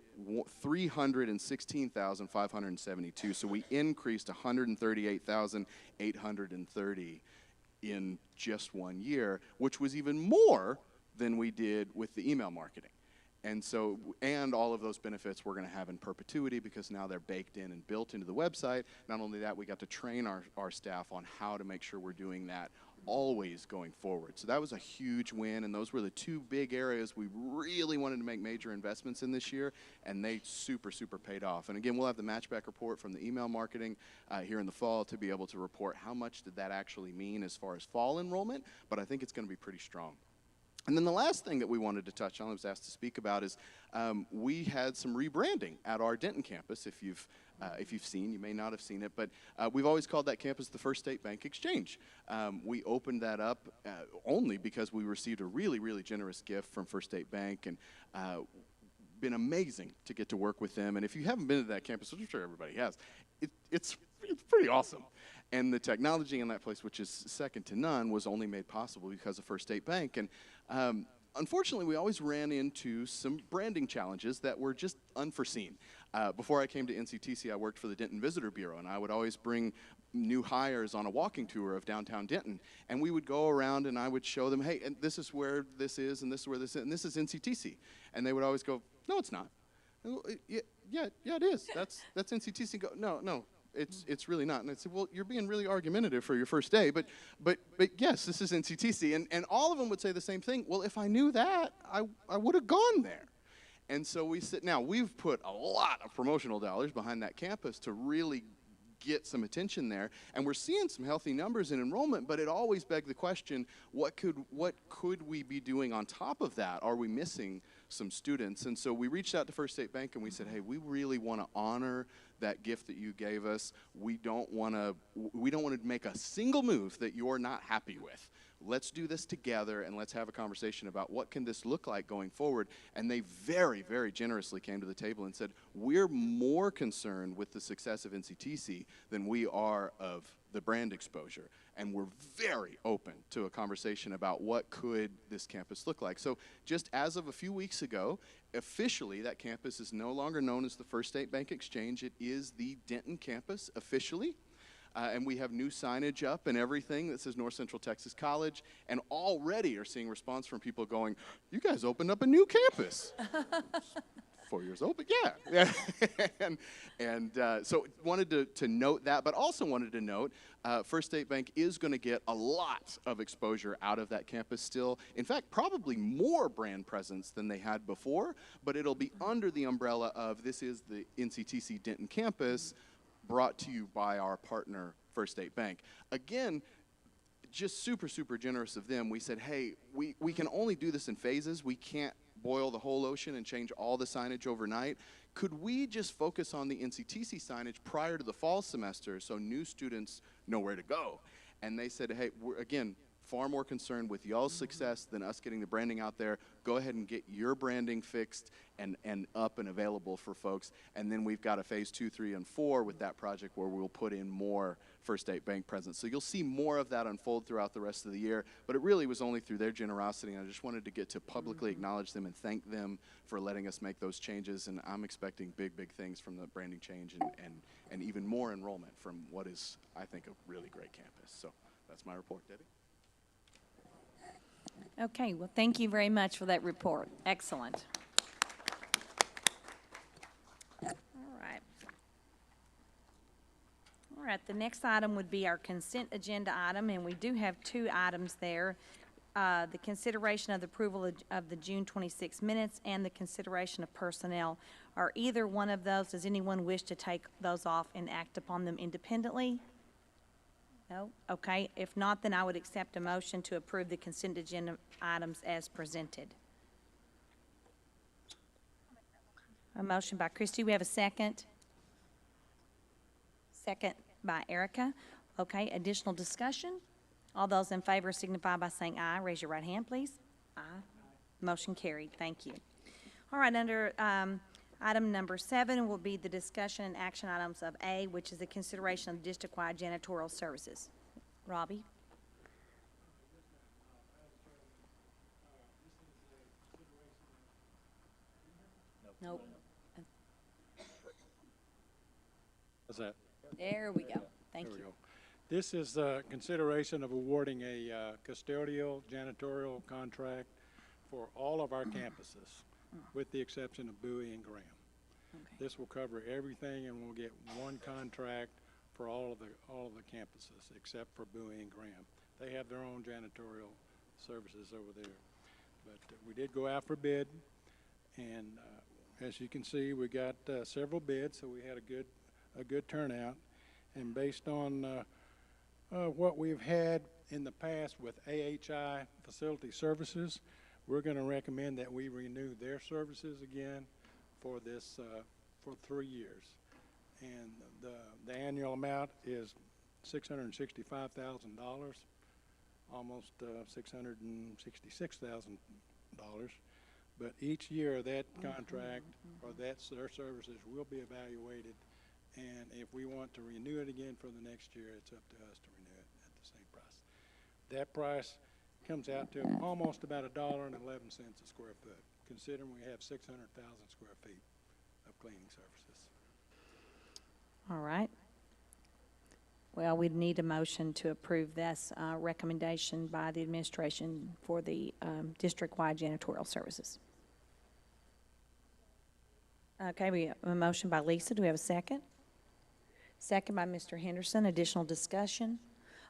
316,572, so we increased 138,830 in just 1 year, which was even more than we did with the email marketing. And so, and all of those benefits we're going to have in perpetuity because now they're baked in and built into the website. Not only that, we got to train our staff on how to make sure we're doing that always going forward. So that was a huge win, and those were the 2 big areas we really wanted to make major investments in this year, and they super, super paid off. And again, we'll have the matchback report from the email marketing here in the fall to be able to report how much did that actually mean as far as fall enrollment, but I think it's going to be pretty strong. And then the last thing that we wanted to touch on, I was asked to speak about, is we had some rebranding at our Denton campus. If you've seen, you may not have seen it, but we've always called that campus the First State Bank Exchange. We opened that up only because we received a really, really generous gift from First State Bank, and been amazing to get to work with them. And if you haven't been to that campus, which I'm sure everybody has, it's pretty awesome. And the technology in that place, which is second to none, was only made possible because of First State Bank. And unfortunately, we always ran into some branding challenges that were just unforeseen. Before I came to NCTC, I worked for the Denton Visitor Bureau, and I would always bring new hires on a walking tour of downtown Denton. And we would go around and I would show them, hey, and this is where this is, and this is where this is, and this is NCTC. And they would always go, no, it's not. Yeah, it is. That's NCTC. Go, no, it's really not. And I'd say, well, you're being really argumentative for your first day, but yes, this is NCTC. And all of them would say the same thing. Well, if I knew that, I would have gone there. And so now we've put a lot of promotional dollars behind that campus to really get some attention there, and we're seeing some healthy numbers in enrollment, but it always begs the question, what could we be doing on top of that? Are we missing some students? And so we reached out to First State Bank and we said, hey, we really want to honor that gift that you gave us. We don't want to make a single move that you're not happy with. Let's do this together and let's have a conversation about what can this look like going forward. And they very, very generously came to the table and said, we're more concerned with the success of NCTC than we are of the brand exposure. And we're very open to a conversation about what could this campus look like. So just as of a few weeks ago, officially that campus is no longer known as the First State Bank Exchange. It is the Denton campus officially. And we have new signage up and everything that says North Central Texas College, and already are seeing response from people going, you guys opened up a new campus. 4 years old, but yeah. So wanted to note that, but also wanted to note First State Bank is going to get a lot of exposure out of that campus still. In fact, probably more brand presence than they had before, but it'll be under the umbrella of this is the NCTC Denton campus, brought to you by our partner, First State Bank. Again, just super, super generous of them. We said, hey, we can only do this in phases. We can't boil the whole ocean and change all the signage overnight. Could we just focus on the NCTC signage prior to the fall semester so new students know where to go? And they said, hey, we're, again, far more concerned with y'all's success than us getting the branding out there. Go ahead and get your branding fixed and up and available for folks. And then we've got a phase 2, 3, and 4 with that project where we'll put in more First State Bank presence. So you'll see more of that unfold throughout the rest of the year, but it really was only through their generosity, and I just wanted to get to publicly acknowledge them and thank them for letting us make those changes, and I'm expecting big, big things from the branding change and even more enrollment from what is, I think, a really great campus. So that's my report, Debbie. Okay, well, thank you very much for that report. Excellent. All right. All right, the next item would be our consent agenda item, and we do have two items there. The consideration of the approval of the June 26 minutes and the consideration of personnel. Are either one of those, does anyone wish to take those off and act upon them independently? No? Okay. If not, then I would accept a motion to approve the consent agenda items as presented. A motion by Christie. We have a second. Second by Erica. Okay. Additional discussion? All those in favor signify by saying aye. Raise your right hand, please. Aye. Motion carried. Thank you. All right. Under item number 7 will be the discussion and action items of A, which is the consideration of district-wide janitorial services. Robbie? Nope. What's that? There we go. Thank you. There we go. This is consideration of awarding a custodial janitorial contract for all of our campuses, with the exception of Bowie and Graham. Okay. This will cover everything, and we'll get one contract for all of the campuses except for Bowie and Graham. They have their own janitorial services over there. But we did go out for bid, and as you can see, we got several bids, so we had a good turnout. And based on what we've had in the past with AHI Facility Services, we're going to recommend that we renew their services again for this for 3 years. And the annual amount is $665,000, almost $666,000. But each year that contract or their services will be evaluated, and if we want to renew it again for the next year, it's up to us to renew it at the same price. That price comes out to almost about $1.11 a square foot, considering we have 600,000 square feet of cleaning services. All right. Well, we'd need a motion to approve this recommendation by the administration for the district-wide janitorial services. Okay, we have a motion by Lisa. Do we have a second? Second by Mr. Henderson. Additional discussion?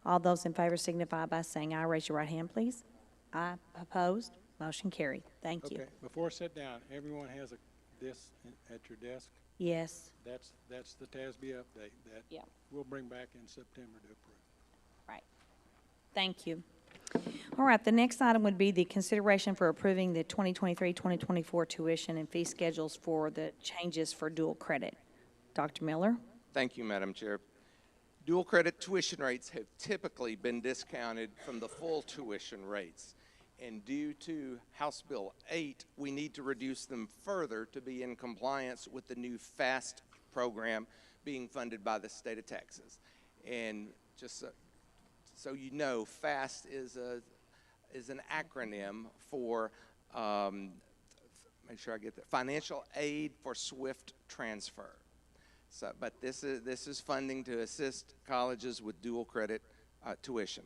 All those in favor signify by saying aye. Raise your right hand, please. Aye. Opposed? Motion carried. Thank you. Okay, before I sit down, everyone has this at your desk. Yes. That's the TASB update that Yeah. we'll bring back in September to approve. Right. Thank you. All right, the next item would be the consideration for approving the 2023-2024 tuition and fee schedules for the changes for dual credit. Dr. Miller? Thank you, Madam Chair. Dual credit tuition rates have typically been discounted from the full tuition rates. And due to House Bill 8, we need to reduce them further to be in compliance with the new FAST program being funded by the state of Texas. And just so you know, FAST is an acronym for, make sure I get that, Financial Aid for Swift Transfer. So, but this is funding to assist colleges with dual credit tuition.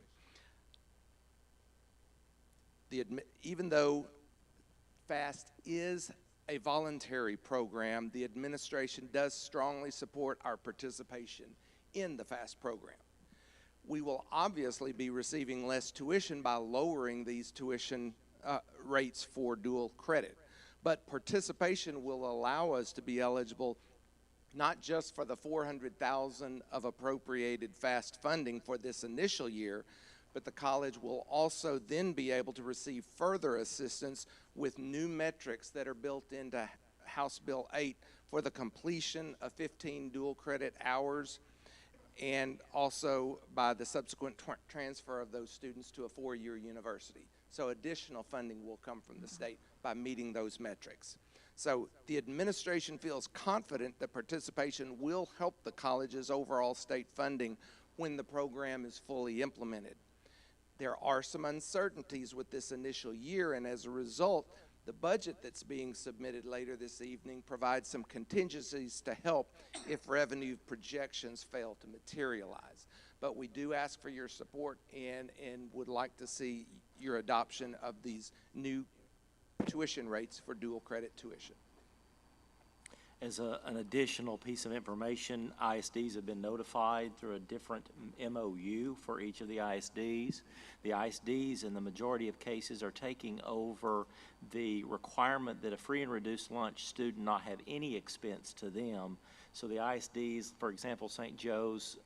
Even though FAST is a voluntary program, the administration does strongly support our participation in the FAST program. We will obviously be receiving less tuition by lowering these tuition rates for dual credit, but participation will allow us to be eligible not just for the $400,000 of appropriated FAST funding for this initial year, but the college will also then be able to receive further assistance with new metrics that are built into House Bill 8 for the completion of 15 dual credit hours, and also by the subsequent transfer of those students to a four-year university. So additional funding will come from the state by meeting those metrics. So the administration feels confident that participation will help the college's overall state funding when the program is fully implemented. There are some uncertainties with this initial year, and as a result, the budget that's being submitted later this evening provides some contingencies to help if revenue projections fail to materialize. But we do ask for your support and would like to see your adoption of these new tuition rates for dual credit tuition. As an additional piece of information, ISDs have been notified through a different MOU for each of the ISDs. The ISDs, in the majority of cases, are taking over the requirement that a free and reduced lunch student not have any expense to them. So the ISDs, for example, St. Joe's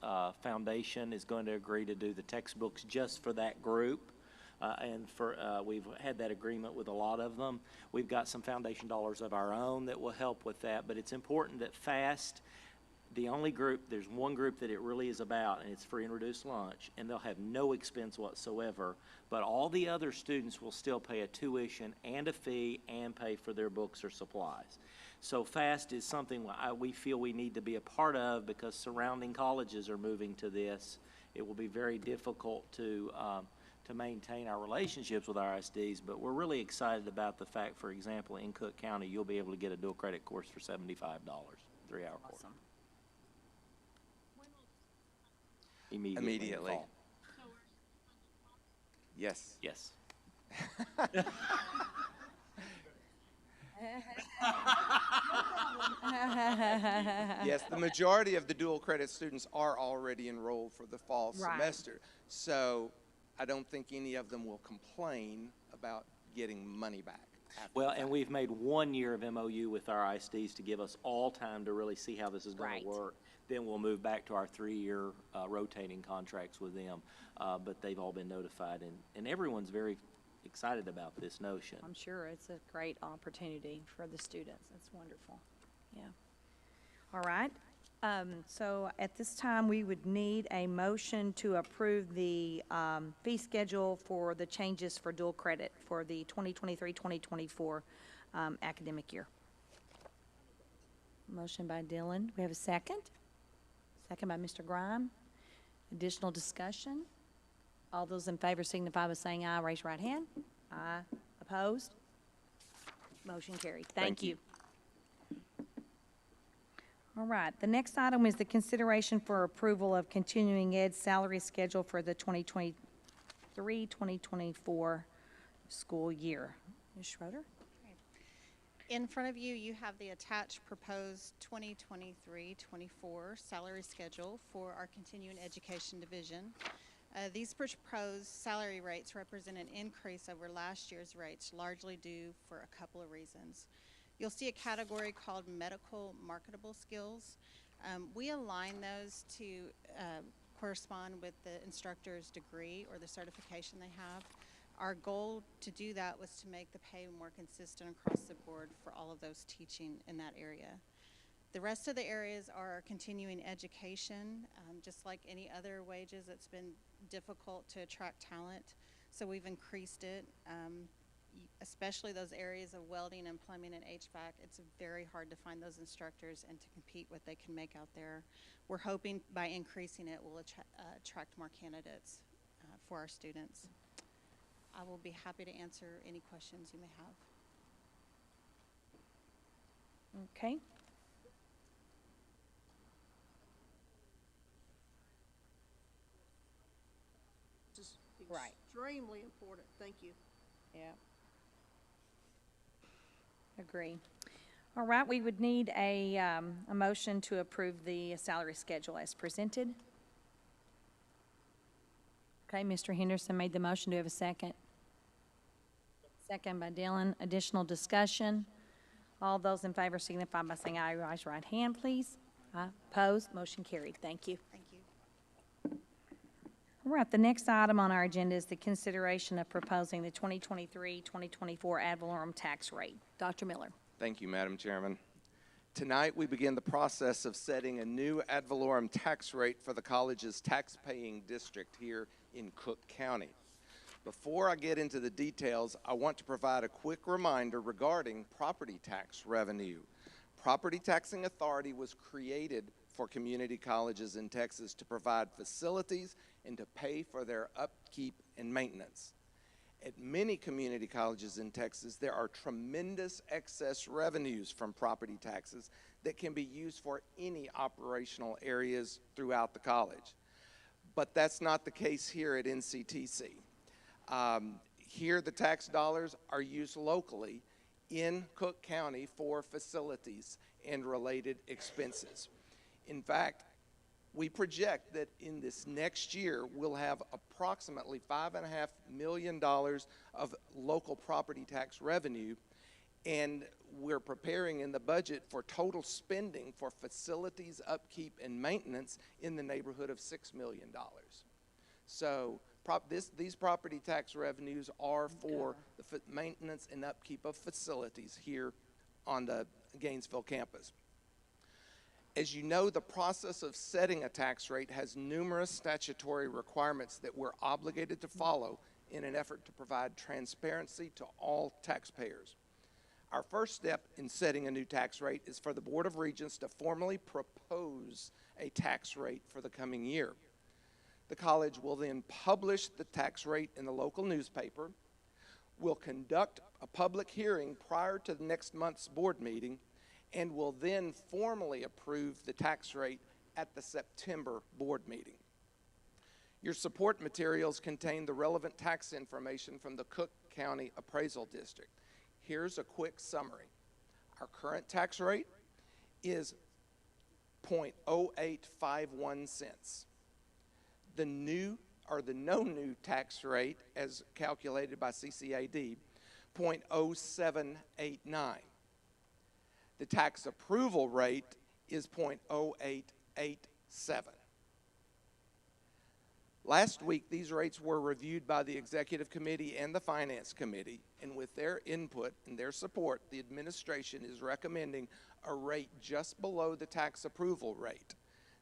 Foundation is going to agree to do the textbooks just for that group. We've had that agreement with a lot of them. We've got some foundation dollars of our own that will help with that, but it's important that FAST, the only group, there's one group that it really is about, and it's free and reduced lunch, and they'll have no expense whatsoever, but all the other students will still pay a tuition and a fee and pay for their books or supplies. So FAST is something we feel we need to be a part of because surrounding colleges are moving to this. It will be very difficult to maintain our relationships with our ISDs, but we're really excited about the fact, for example, in Cook County, you'll be able to get a dual credit course for $75, 3-hour course. Immediately. Yes. Yes. Yes, the majority of the dual credit students are already enrolled for the fall semester. So I don't think any of them will complain about getting money back. Well, and we've made 1 year of MOU with our ISDs to give us all time to really see how this is going to work. Then we'll move back to our 3-year rotating contracts with them. But they've all been notified, and everyone's very excited about this notion. I'm sure it's a great opportunity for the students. It's wonderful. Yeah. All right. So at this time, we would need a motion to approve the fee schedule for the changes for dual credit for the 2023-2024 academic year. Motion by Dylan. We have a second? Second by Mr. Grime. Additional discussion? All those in favor signify by saying aye. Raise your right hand. Aye. Opposed? Motion carried. Thank you. All right, the next item is the consideration for approval of continuing ed salary schedule for the 2023-2024 school year. Ms. Schroeder? In front of you, you have the attached proposed 2023-24 salary schedule for our continuing education division. These proposed salary rates represent an increase over last year's rates, largely due for a couple of reasons. You'll see a category called medical marketable skills. We align those to correspond with the instructor's degree or the certification they have. Our goal to do that was to make the pay more consistent across the board for all of those teaching in that area. The rest of the areas are continuing education, just like any other wages. It's been difficult to attract talent, so we've increased it. Especially those areas of welding and plumbing and HVAC, it's very hard to find those instructors and to compete what they can make out there. We're hoping by increasing it, we'll attract more candidates for our students. I will be happy to answer any questions you may have. Okay. Just Right. extremely important. Thank you. Yeah. Agree. All right, we would need a motion to approve the salary schedule as presented. Okay, Mr. Henderson made the motion. Do we have a second? Second by Dylan. Additional discussion. All those in favor signify by saying aye. Raise your right hand, please. Aye. Opposed? Motion carried. Thank you. Thank you. All right, the next item on our agenda is the consideration of proposing the 2023-2024 ad valorem tax rate. Dr. Miller. Thank you, Madam Chairman. Tonight, we begin the process of setting a new ad valorem tax rate for the college's tax-paying district here in Cook County. Before I get into the details, I want to provide a quick reminder regarding property tax revenue. Property Taxing Authority was created for community colleges in Texas to provide facilities and to pay for their upkeep and maintenance. At many community colleges in Texas, there are tremendous excess revenues from property taxes that can be used for any operational areas throughout the college. But that's not the case here at NCTC. Here, the tax dollars are used locally in Cook County for facilities and related expenses. In fact, we project that in this next year, we'll have approximately $5.5 million of local property tax revenue, and we're preparing in the budget for total spending for facilities, upkeep, and maintenance in the neighborhood of $6 million. So these property tax revenues are for the maintenance and upkeep of facilities here on the Gainesville campus. As you know, the process of setting a tax rate has numerous statutory requirements that we're obligated to follow in an effort to provide transparency to all taxpayers. Our first step in setting a new tax rate is for the Board of Regents to formally propose a tax rate for the coming year. The college will then publish the tax rate in the local newspaper, will conduct a public hearing prior to the next month's board meeting, and will then formally approve the tax rate at the September board meeting. Your support materials contain the relevant tax information from the Cook County Appraisal District. Here's a quick summary. Our current tax rate is 0.0851 cents. The new, or the no new tax rate, as calculated by CCAD, 0.0789. The tax approval rate is 0.0887. Last week, these rates were reviewed by the Executive Committee and the Finance Committee, and with their input and their support, the administration is recommending a rate just below the tax approval rate.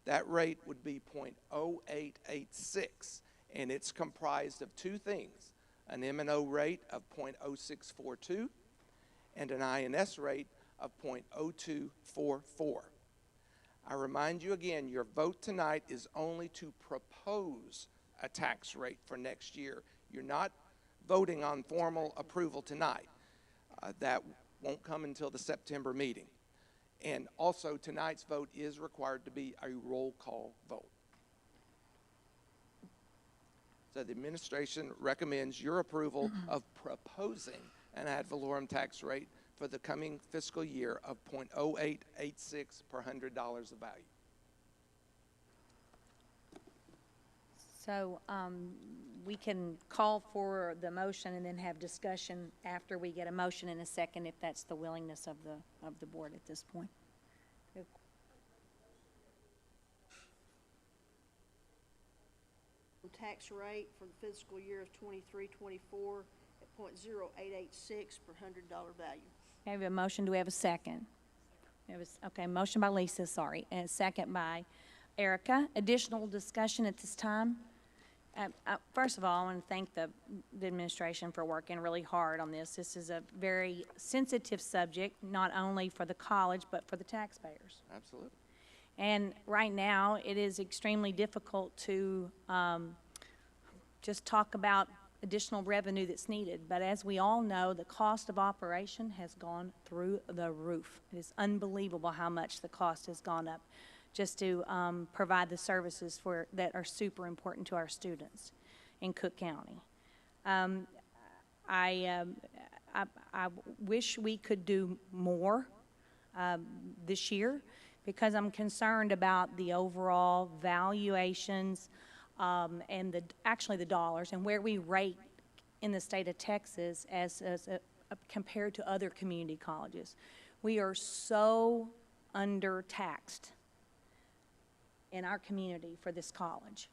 That rate would be 0.0886, and it's comprised of two things: an M&O rate of 0.0642 and an INS rate of 0.0244. I remind you again, your vote tonight is only to propose a tax rate for next year. You're not voting on formal approval tonight. That won't come until the September meeting. And also, tonight's vote is required to be a roll call vote. So the administration recommends your approval of proposing an ad valorem tax rate for the coming fiscal year of 0.0886 per $100 of value. So we can call for the motion and then have discussion after we get a motion in a second, if that's the willingness of the board at this point. Tax rate for the fiscal year of 23-24 at 0.0886 per $100 value. Okay, we have a motion. Do we have a second? Okay, motion by Lisa, sorry, and a second by Erica. Additional discussion at this time? First of all, I want to thank the administration for working really hard on this. This is a very sensitive subject, not only for the college, but for the taxpayers. Absolutely. And right now, it is extremely difficult to just talk about additional revenue that's needed. But as we all know, the cost of operation has gone through the roof. It is unbelievable how much the cost has gone up just to provide the services that are super important to our students in Cook County. I wish we could do more this year, because I'm concerned about the overall valuations and actually the dollars and where we rate in the state of Texas as compared to other community colleges. We are so undertaxed in our community for this college.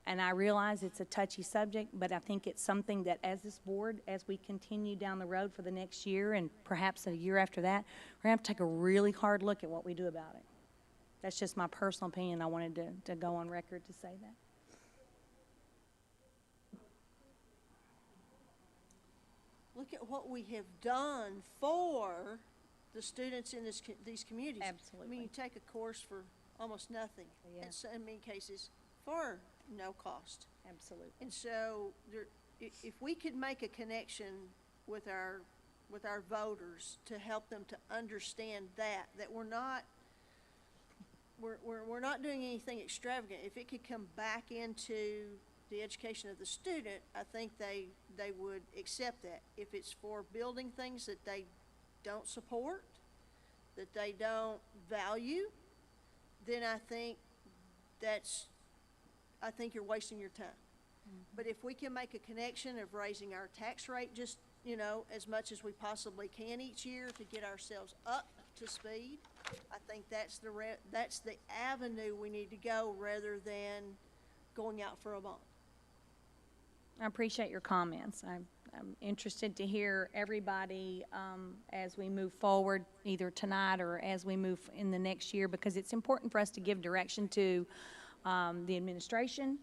And I realize it's a touchy subject, but I think it's something that as this board, as we continue down the road for the next year and perhaps a year after that, we're going to have to take a really hard look at what we do about it. That's just my personal opinion. I wanted to go on record to say that. Look at what we have done for the students in these communities. Absolutely. I mean, you take a course for almost nothing. Yeah. And so in many cases, for no cost. Absolutely. And so if we could make a connection with our voters to help them to understand that we're not doing anything extravagant. If it could come back into the education of the student, I think they would accept that. If it's for building things that they don't support, that they don't value, then I think you're wasting your time. Mm-hmm. But if we can make a connection of raising our tax rate just, as much as we possibly can each year to get ourselves up to speed, I think that's the avenue we need to go rather than going out for a bond. I appreciate your comments. I'm interested to hear everybody as we move forward, either tonight or as we move in the next year, because it's important for us to give direction to the administration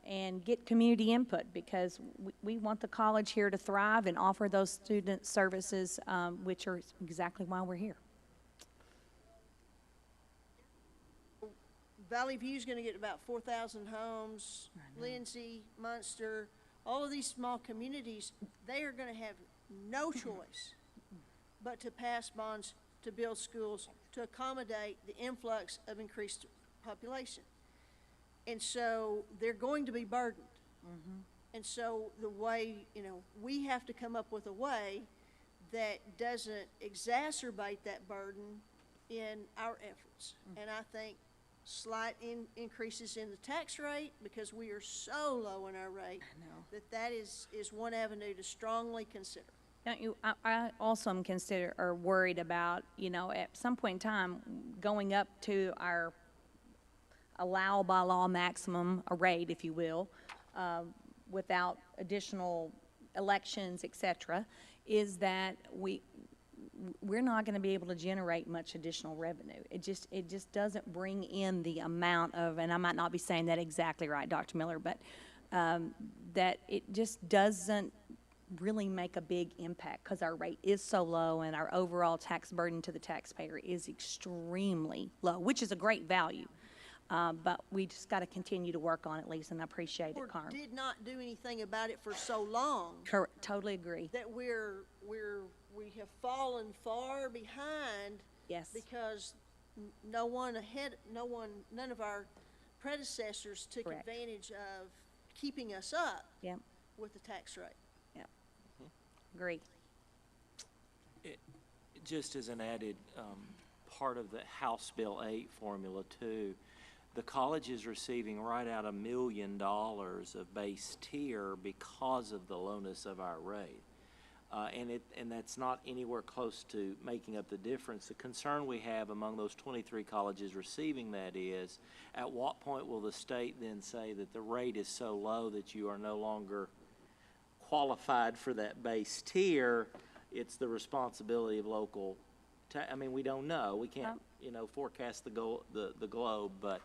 and get community input, because we want the college here to thrive and offer those student services, which are exactly why we're here. Valley View's going to get about 4,000 homes. Lindsay, Munster, all of these small communities, they are going to have no choice but to pass bonds to build schools to accommodate the influx of increased population. And so they're going to be burdened. Mm-hmm. And so the way, we have to come up with a way that doesn't exacerbate that burden in our efforts. Mm-hmm. And I think slight increases in the tax rate, because we are so low in our rate, that is one avenue to strongly consider. I also am worried about, at some point in time, going up to our allow by law maximum rate, if you will, without additional elections, et cetera, is that we're not going to be able to generate much additional revenue. It just doesn't bring in the amount of, and I might not be saying that exactly right, Dr. Miller, but that it just doesn't really make a big impact, because our rate is so low and our overall tax burden to the taxpayer is extremely low, which is a great value. But we just got to continue to work on it, Lisa, and I appreciate it, Or Carm. did not do anything about it for so long Totally agree. that we have fallen far behind. Yes. Because none of our predecessors took Correct. advantage of keeping us up Yep, with the tax rate. yep. Agree. Just as an added part of the House Bill 8 formula too, the college is receiving right at $1 million of base tier because of the lowness of our rate. And that's not anywhere close to making up the difference. The concern we have among those 23 colleges receiving that is, at what point will the state then say that the rate is so low that you are no longer qualified for that base tier? It's the responsibility of local, I mean, we don't know. We can't, forecast the globe, but,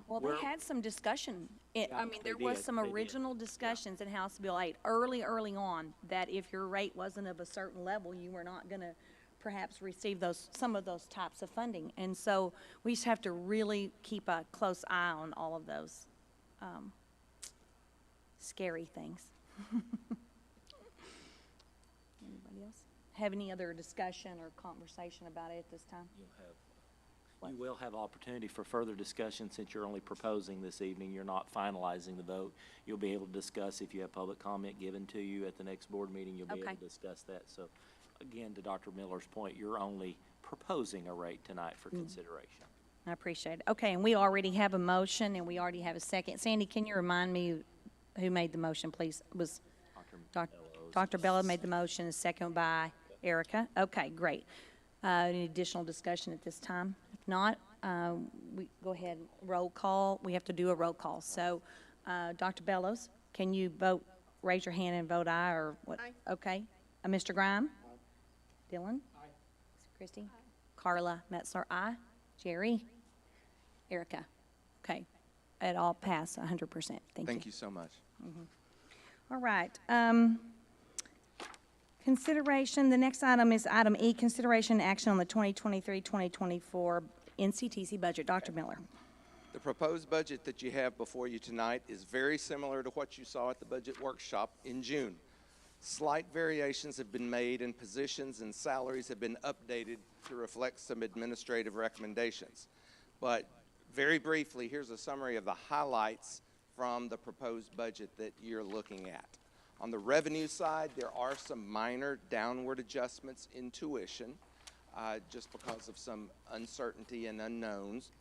Well, they had some discussion. I mean, there was some they did. original discussions in House Bill 8 early on that if your rate wasn't of a certain level, you were not going to perhaps receive some of those types of funding. And so we just have to really keep a close eye on all of those scary things. Anybody else have any other discussion or conversation about it at this time? You will have opportunity for further discussion since you're only proposing this evening. You're not finalizing the vote. You'll be able to discuss if you have public comment given to you at the next board meeting. You'll be able to discuss that. So, again, to Dr. Miller's point, you're only proposing a rate tonight for consideration. I appreciate it. Okay, and we already have a motion and we already have a second. Sandy, can you remind me who made the motion, please? It was Dr. Bello made the motion, and second by Erica. Okay, great. Any additional discussion at this time? If not, we go ahead, roll call. We have to do a roll call. So, Dr. Bellows, can you vote, raise your hand and vote aye or what? Aye. Okay. Mr. Grime? Aye. Dylan? Aye. Christie? Aye. Carla Metzler, aye. Jerry? Erica? Okay. It all passed 100%. Thank you. Thank you so much. All right. Consideration, the next item is item E, consideration and action on the 2023-2024 NCTC budget. Dr. Miller. The proposed budget that you have before you tonight is very similar to what you saw at the budget workshop in June. Slight variations have been made and positions and salaries have been updated to reflect some administrative recommendations. But very briefly, here's a summary of the highlights from the proposed budget that you're looking at. On the revenue side, there are some minor downward adjustments in tuition, just because of some uncertainty and unknowns.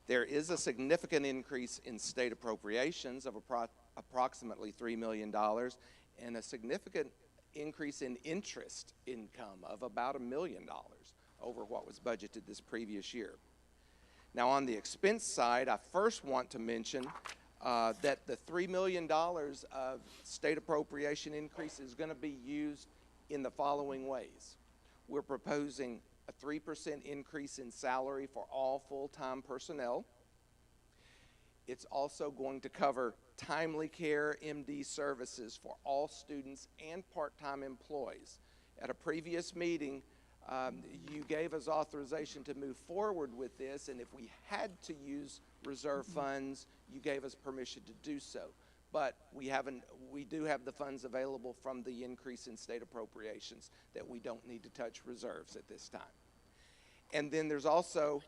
There is a significant increase in state appropriations of approximately $3 million and a significant increase in interest income of about $1 million over what was budgeted this previous year. Now, on the expense side, I first want to mention that the $3 million of state appropriation increase is going to be used in the following ways. We're proposing a 3% increase in salary for all full-time personnel. It's also going to cover timely care MD services for all students and part-time employees. At a previous meeting, you gave us authorization to move forward with this, and if we had to use reserve funds, you gave us permission to do so. But we do have the funds available from the increase in state appropriations that we don't need to touch reserves at this time. And then there's also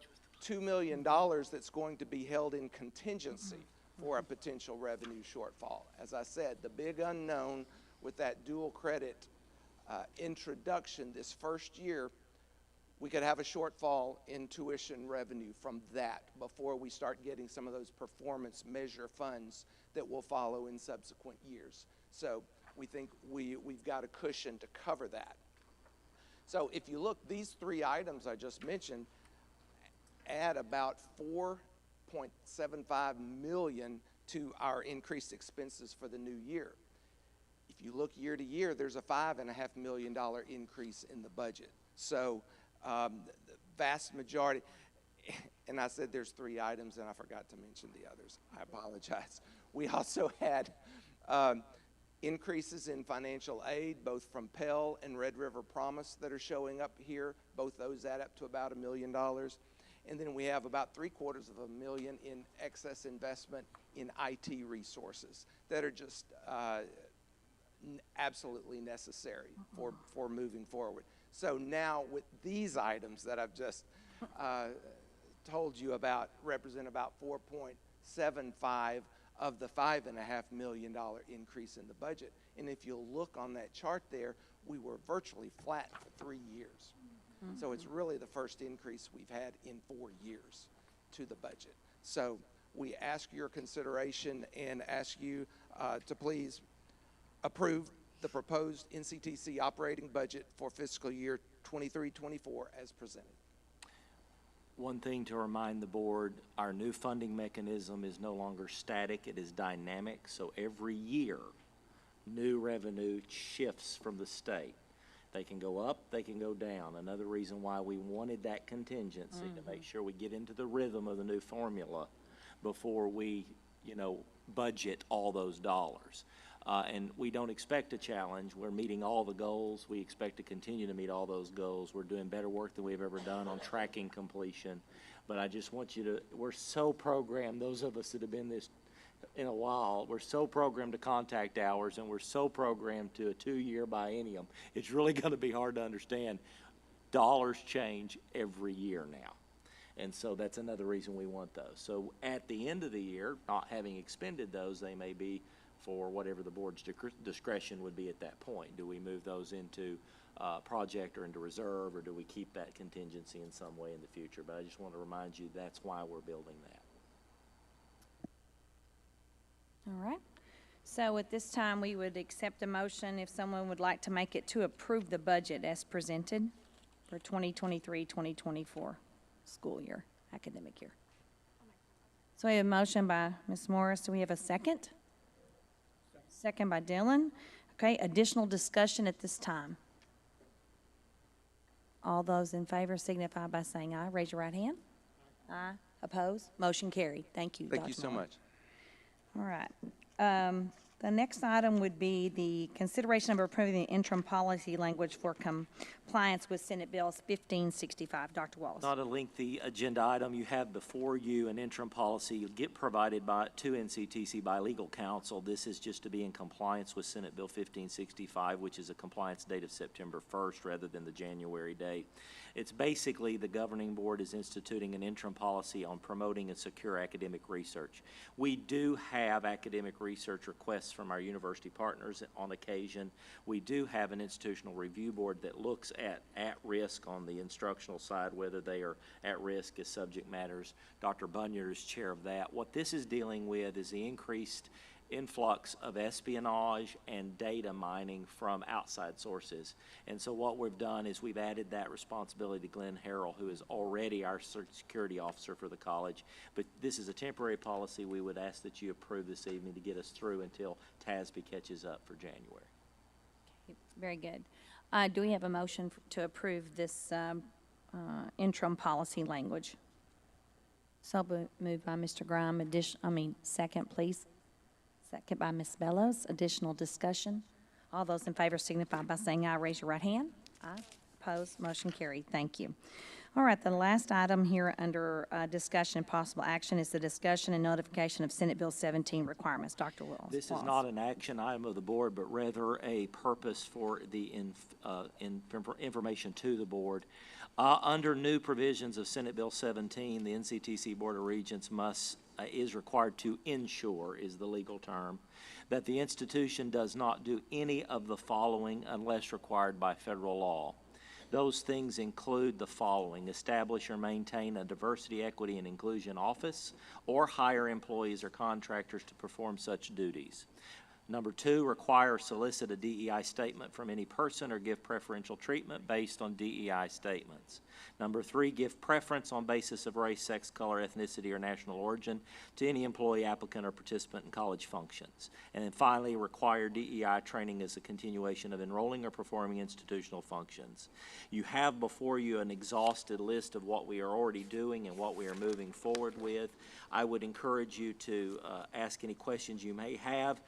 $2 million that's going to be held in contingency for a potential revenue shortfall. As I said, the big unknown with that dual credit introduction this first year, we could have a shortfall in tuition revenue from that before we start getting some of those performance measure funds that will follow in subsequent years. So we think we've got a cushion to cover that. So if you look, these three items I just mentioned add about $4.75 million to our increased expenses for the new year. If you look year to year, there's a $5.5 million increase in the budget. So the vast majority, and I said there's three items and I forgot to mention the others. I apologize. We also had increases in financial aid, both from Pell and Red River Promise that are showing up here. Both those add up to about $1 million. And then we have about $750,000 in excess investment in IT resources that are just absolutely necessary for moving forward. So now with these items that I've just told you about represent about 4.75 of the $5.5 million increase in the budget. And if you'll look on that chart there, we were virtually flat for 3 years. So it's really the first increase we've had in 4 years to the budget. So we ask your consideration and ask you to please approve the proposed NCTC operating budget for fiscal year 23-24 as presented. One thing to remind the board, our new funding mechanism is no longer static, it is dynamic. So every year, new revenue shifts from the state. They can go up, they can go down. Another reason why we wanted that contingency, to make sure we get into the rhythm of the new formula before we, budget all those dollars. And we don't expect a challenge. We're meeting all the goals. We expect to continue to meet all those goals. We're doing better work than we've ever done on tracking completion. But I just want you to, we're so programmed, those of us that have been this in a while, we're so programmed to contact hours, and we're so programmed to a 2-year biennium. It's really going to be hard to understand. Dollars change every year now. And so that's another reason we want those. So at the end of the year, not having expended those, they may be for whatever the board's discretion would be at that point. Do we move those into project or into reserve, or do we keep that contingency in some way in the future? But I just want to remind you that's why we're building that. All right. So at this time, we would accept a motion if someone would like to make it to approve the budget as presented for 2023-2024 school year, academic year. So we have a motion by Ms. Morris. Do we have a second? Second by Dylan. Okay, additional discussion at this time. All those in favor signify by saying aye. Raise your right hand. Aye. Opposed? Motion carried. Thank you, Thank you Dr. so Moore. much. All right. The next item would be the consideration of approving the interim policy language for compliance with Senate Bill 1565. Dr. Wallace. Not a lengthy agenda item. You have before you an interim policy provided to NCTC by legal counsel. This is just to be in compliance with Senate Bill 1565, which is a compliance date of September 1st rather than the January date. It's basically the governing board is instituting an interim policy on promoting and secure academic research. We do have academic research requests from our university partners on occasion. We do have an institutional review board that looks at risk on the instructional side, whether they are at risk as subject matters. Dr. Bunyard is chair of that. What this is dealing with is the increased influx of espionage and data mining from outside sources. And so what we've done is we've added that responsibility to Glenn Harrell, who is already our security officer for the college. But this is a temporary policy. We would ask that you approve this evening to get us through until TASB catches up for January. Okay, very good. Do we have a motion to approve this interim policy language? So moved by Mr. Grime. Second, please. Second by Ms. Bellows. Additional discussion. All those in favor signify by saying aye. Raise your right hand. Aye. Opposed? Motion carried. Thank you. All right, the last item here under discussion and possible action is the discussion and notification of Senate Bill 17 requirements. Dr. Wills. This is not an action item of the board, but rather a purpose for the information to the board. Under new provisions of Senate Bill 17, the NCTC Board of Regents is required to ensure, is the legal term, that the institution does not do any of the following unless required by federal law. Those things include the following: establish or maintain a diversity, equity, and inclusion office, or hire employees or contractors to perform such duties. Number 2, require or solicit a DEI statement from any person or give preferential treatment based on DEI statements. Number 3, give preference on basis of race, sex, color, ethnicity, or national origin to any employee, applicant, or participant in college functions. And then finally, require DEI training as a continuation of enrolling or performing institutional functions. You have before you an exhausted list of what we are already doing and what we are moving forward with. I would encourage you to ask any questions you may have.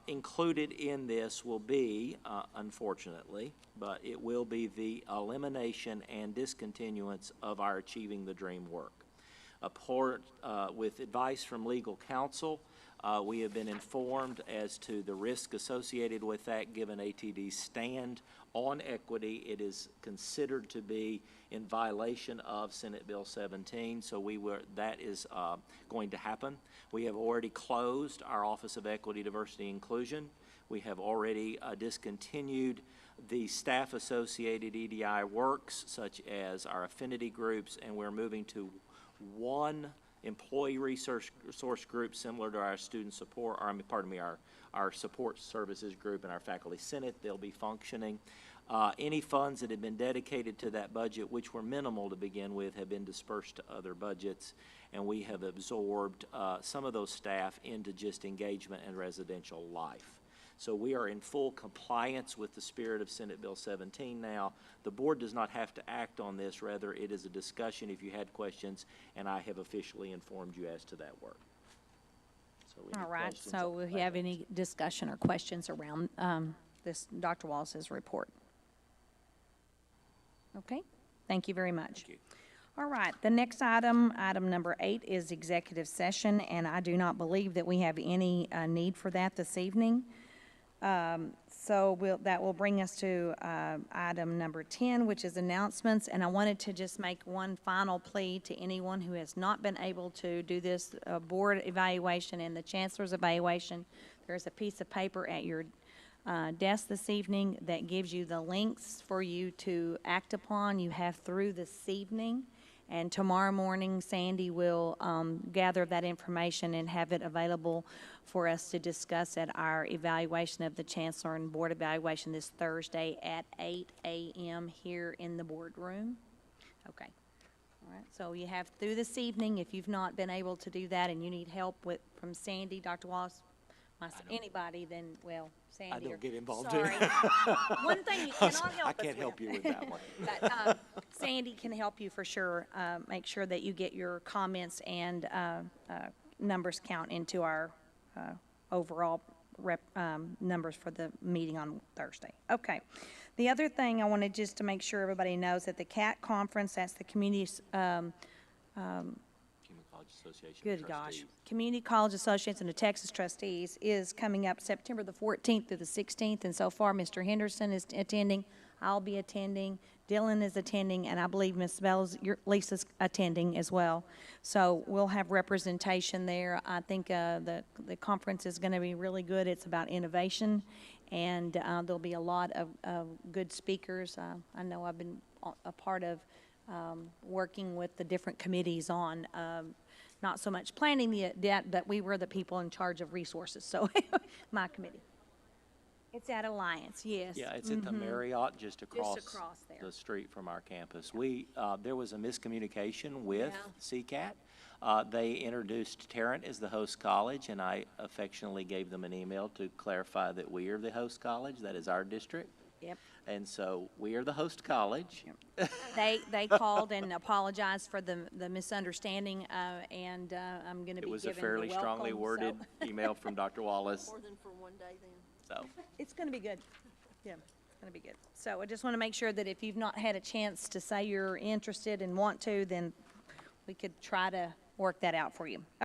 Included in this will be, unfortunately, but it will be the elimination and discontinuance of our Achieving the Dream work. With advice from legal counsel, we have been informed as to the risk associated with that. Given ATD's stand on equity, it is considered to be in violation of Senate Bill 17, so that is going to happen. We have already closed our Office of Equity, Diversity, Inclusion. We have already discontinued the staff-associated EDI works, such as our affinity groups, and we're moving to one employee resource group similar to our student support, or pardon me, our support services group and our faculty senate. They'll be functioning. Any funds that have been dedicated to that budget, which were minimal to begin with, have been dispersed to other budgets, and we have absorbed some of those staff into just engagement and residential life. So we are in full compliance with the spirit of Senate Bill 17 now. The board does not have to act on this. Rather, it is a discussion if you had questions, and I have officially informed you as to that work. So All right, so if you have any discussion or questions around this, Dr. Wallace's report. Okay, thank you very much. Thank you. All right, the next item, item number 8, is executive session, and I do not believe that we have any need for that this evening. So that will bring us to item number 10, which is announcements. And I wanted to just make one final plea to anyone who has not been able to do this board evaluation and the chancellor's evaluation. There's a piece of paper at your desk this evening that gives you the links for you to act upon. You have through this evening. And tomorrow morning, Sandy will gather that information and have it available for us to discuss at our evaluation of the chancellor and board evaluation this Thursday at 8 a.m. here in the boardroom. Okay. All right. So you have through this evening. If you've not been able to do that and you need help from Sandy, Dr. Wallace, anybody, then, well, Sandy. I don't get involved sorry. in it. One thing you cannot help I can't help you with that one. But Sandy can help you for sure. Make sure that you get your comments and numbers count into our overall numbers for the meeting on Thursday. Okay. The other thing I wanted just to make sure everybody knows that the CAT conference, that's the community College Association Good gosh. trustees. Community College Associates and the Texas Trustees is coming up September the 14th through the 16th, and so far Mr. Henderson is attending, I'll be attending, Dylan is attending, and I believe Ms. Lisa's attending as well. So we'll have representation there. I think the conference is going to be really good. It's about innovation, and there'll be a lot of good speakers. I know I've been a part of working with the different committees on not so much planning that, but we were the people in charge of resources, so my committee. It's at Alliance, yes. Yeah, it's at the Marriott just across there. the street from our campus. There was a miscommunication with CCAT. They introduced Tarrant as the host college, and I affectionately gave them an email to clarify that we are the host college. That is our district. Yep. And so we are the host college. They called and apologized for the misunderstanding, and I'm going to be giving It was a fairly strongly worded email from Dr. Wallace. More than for one day then. So It's going to be good. Yeah, it's going to be good. So I just want to make sure that if you've not had a chance to say you're interested and want to, then we could try to work that out for you.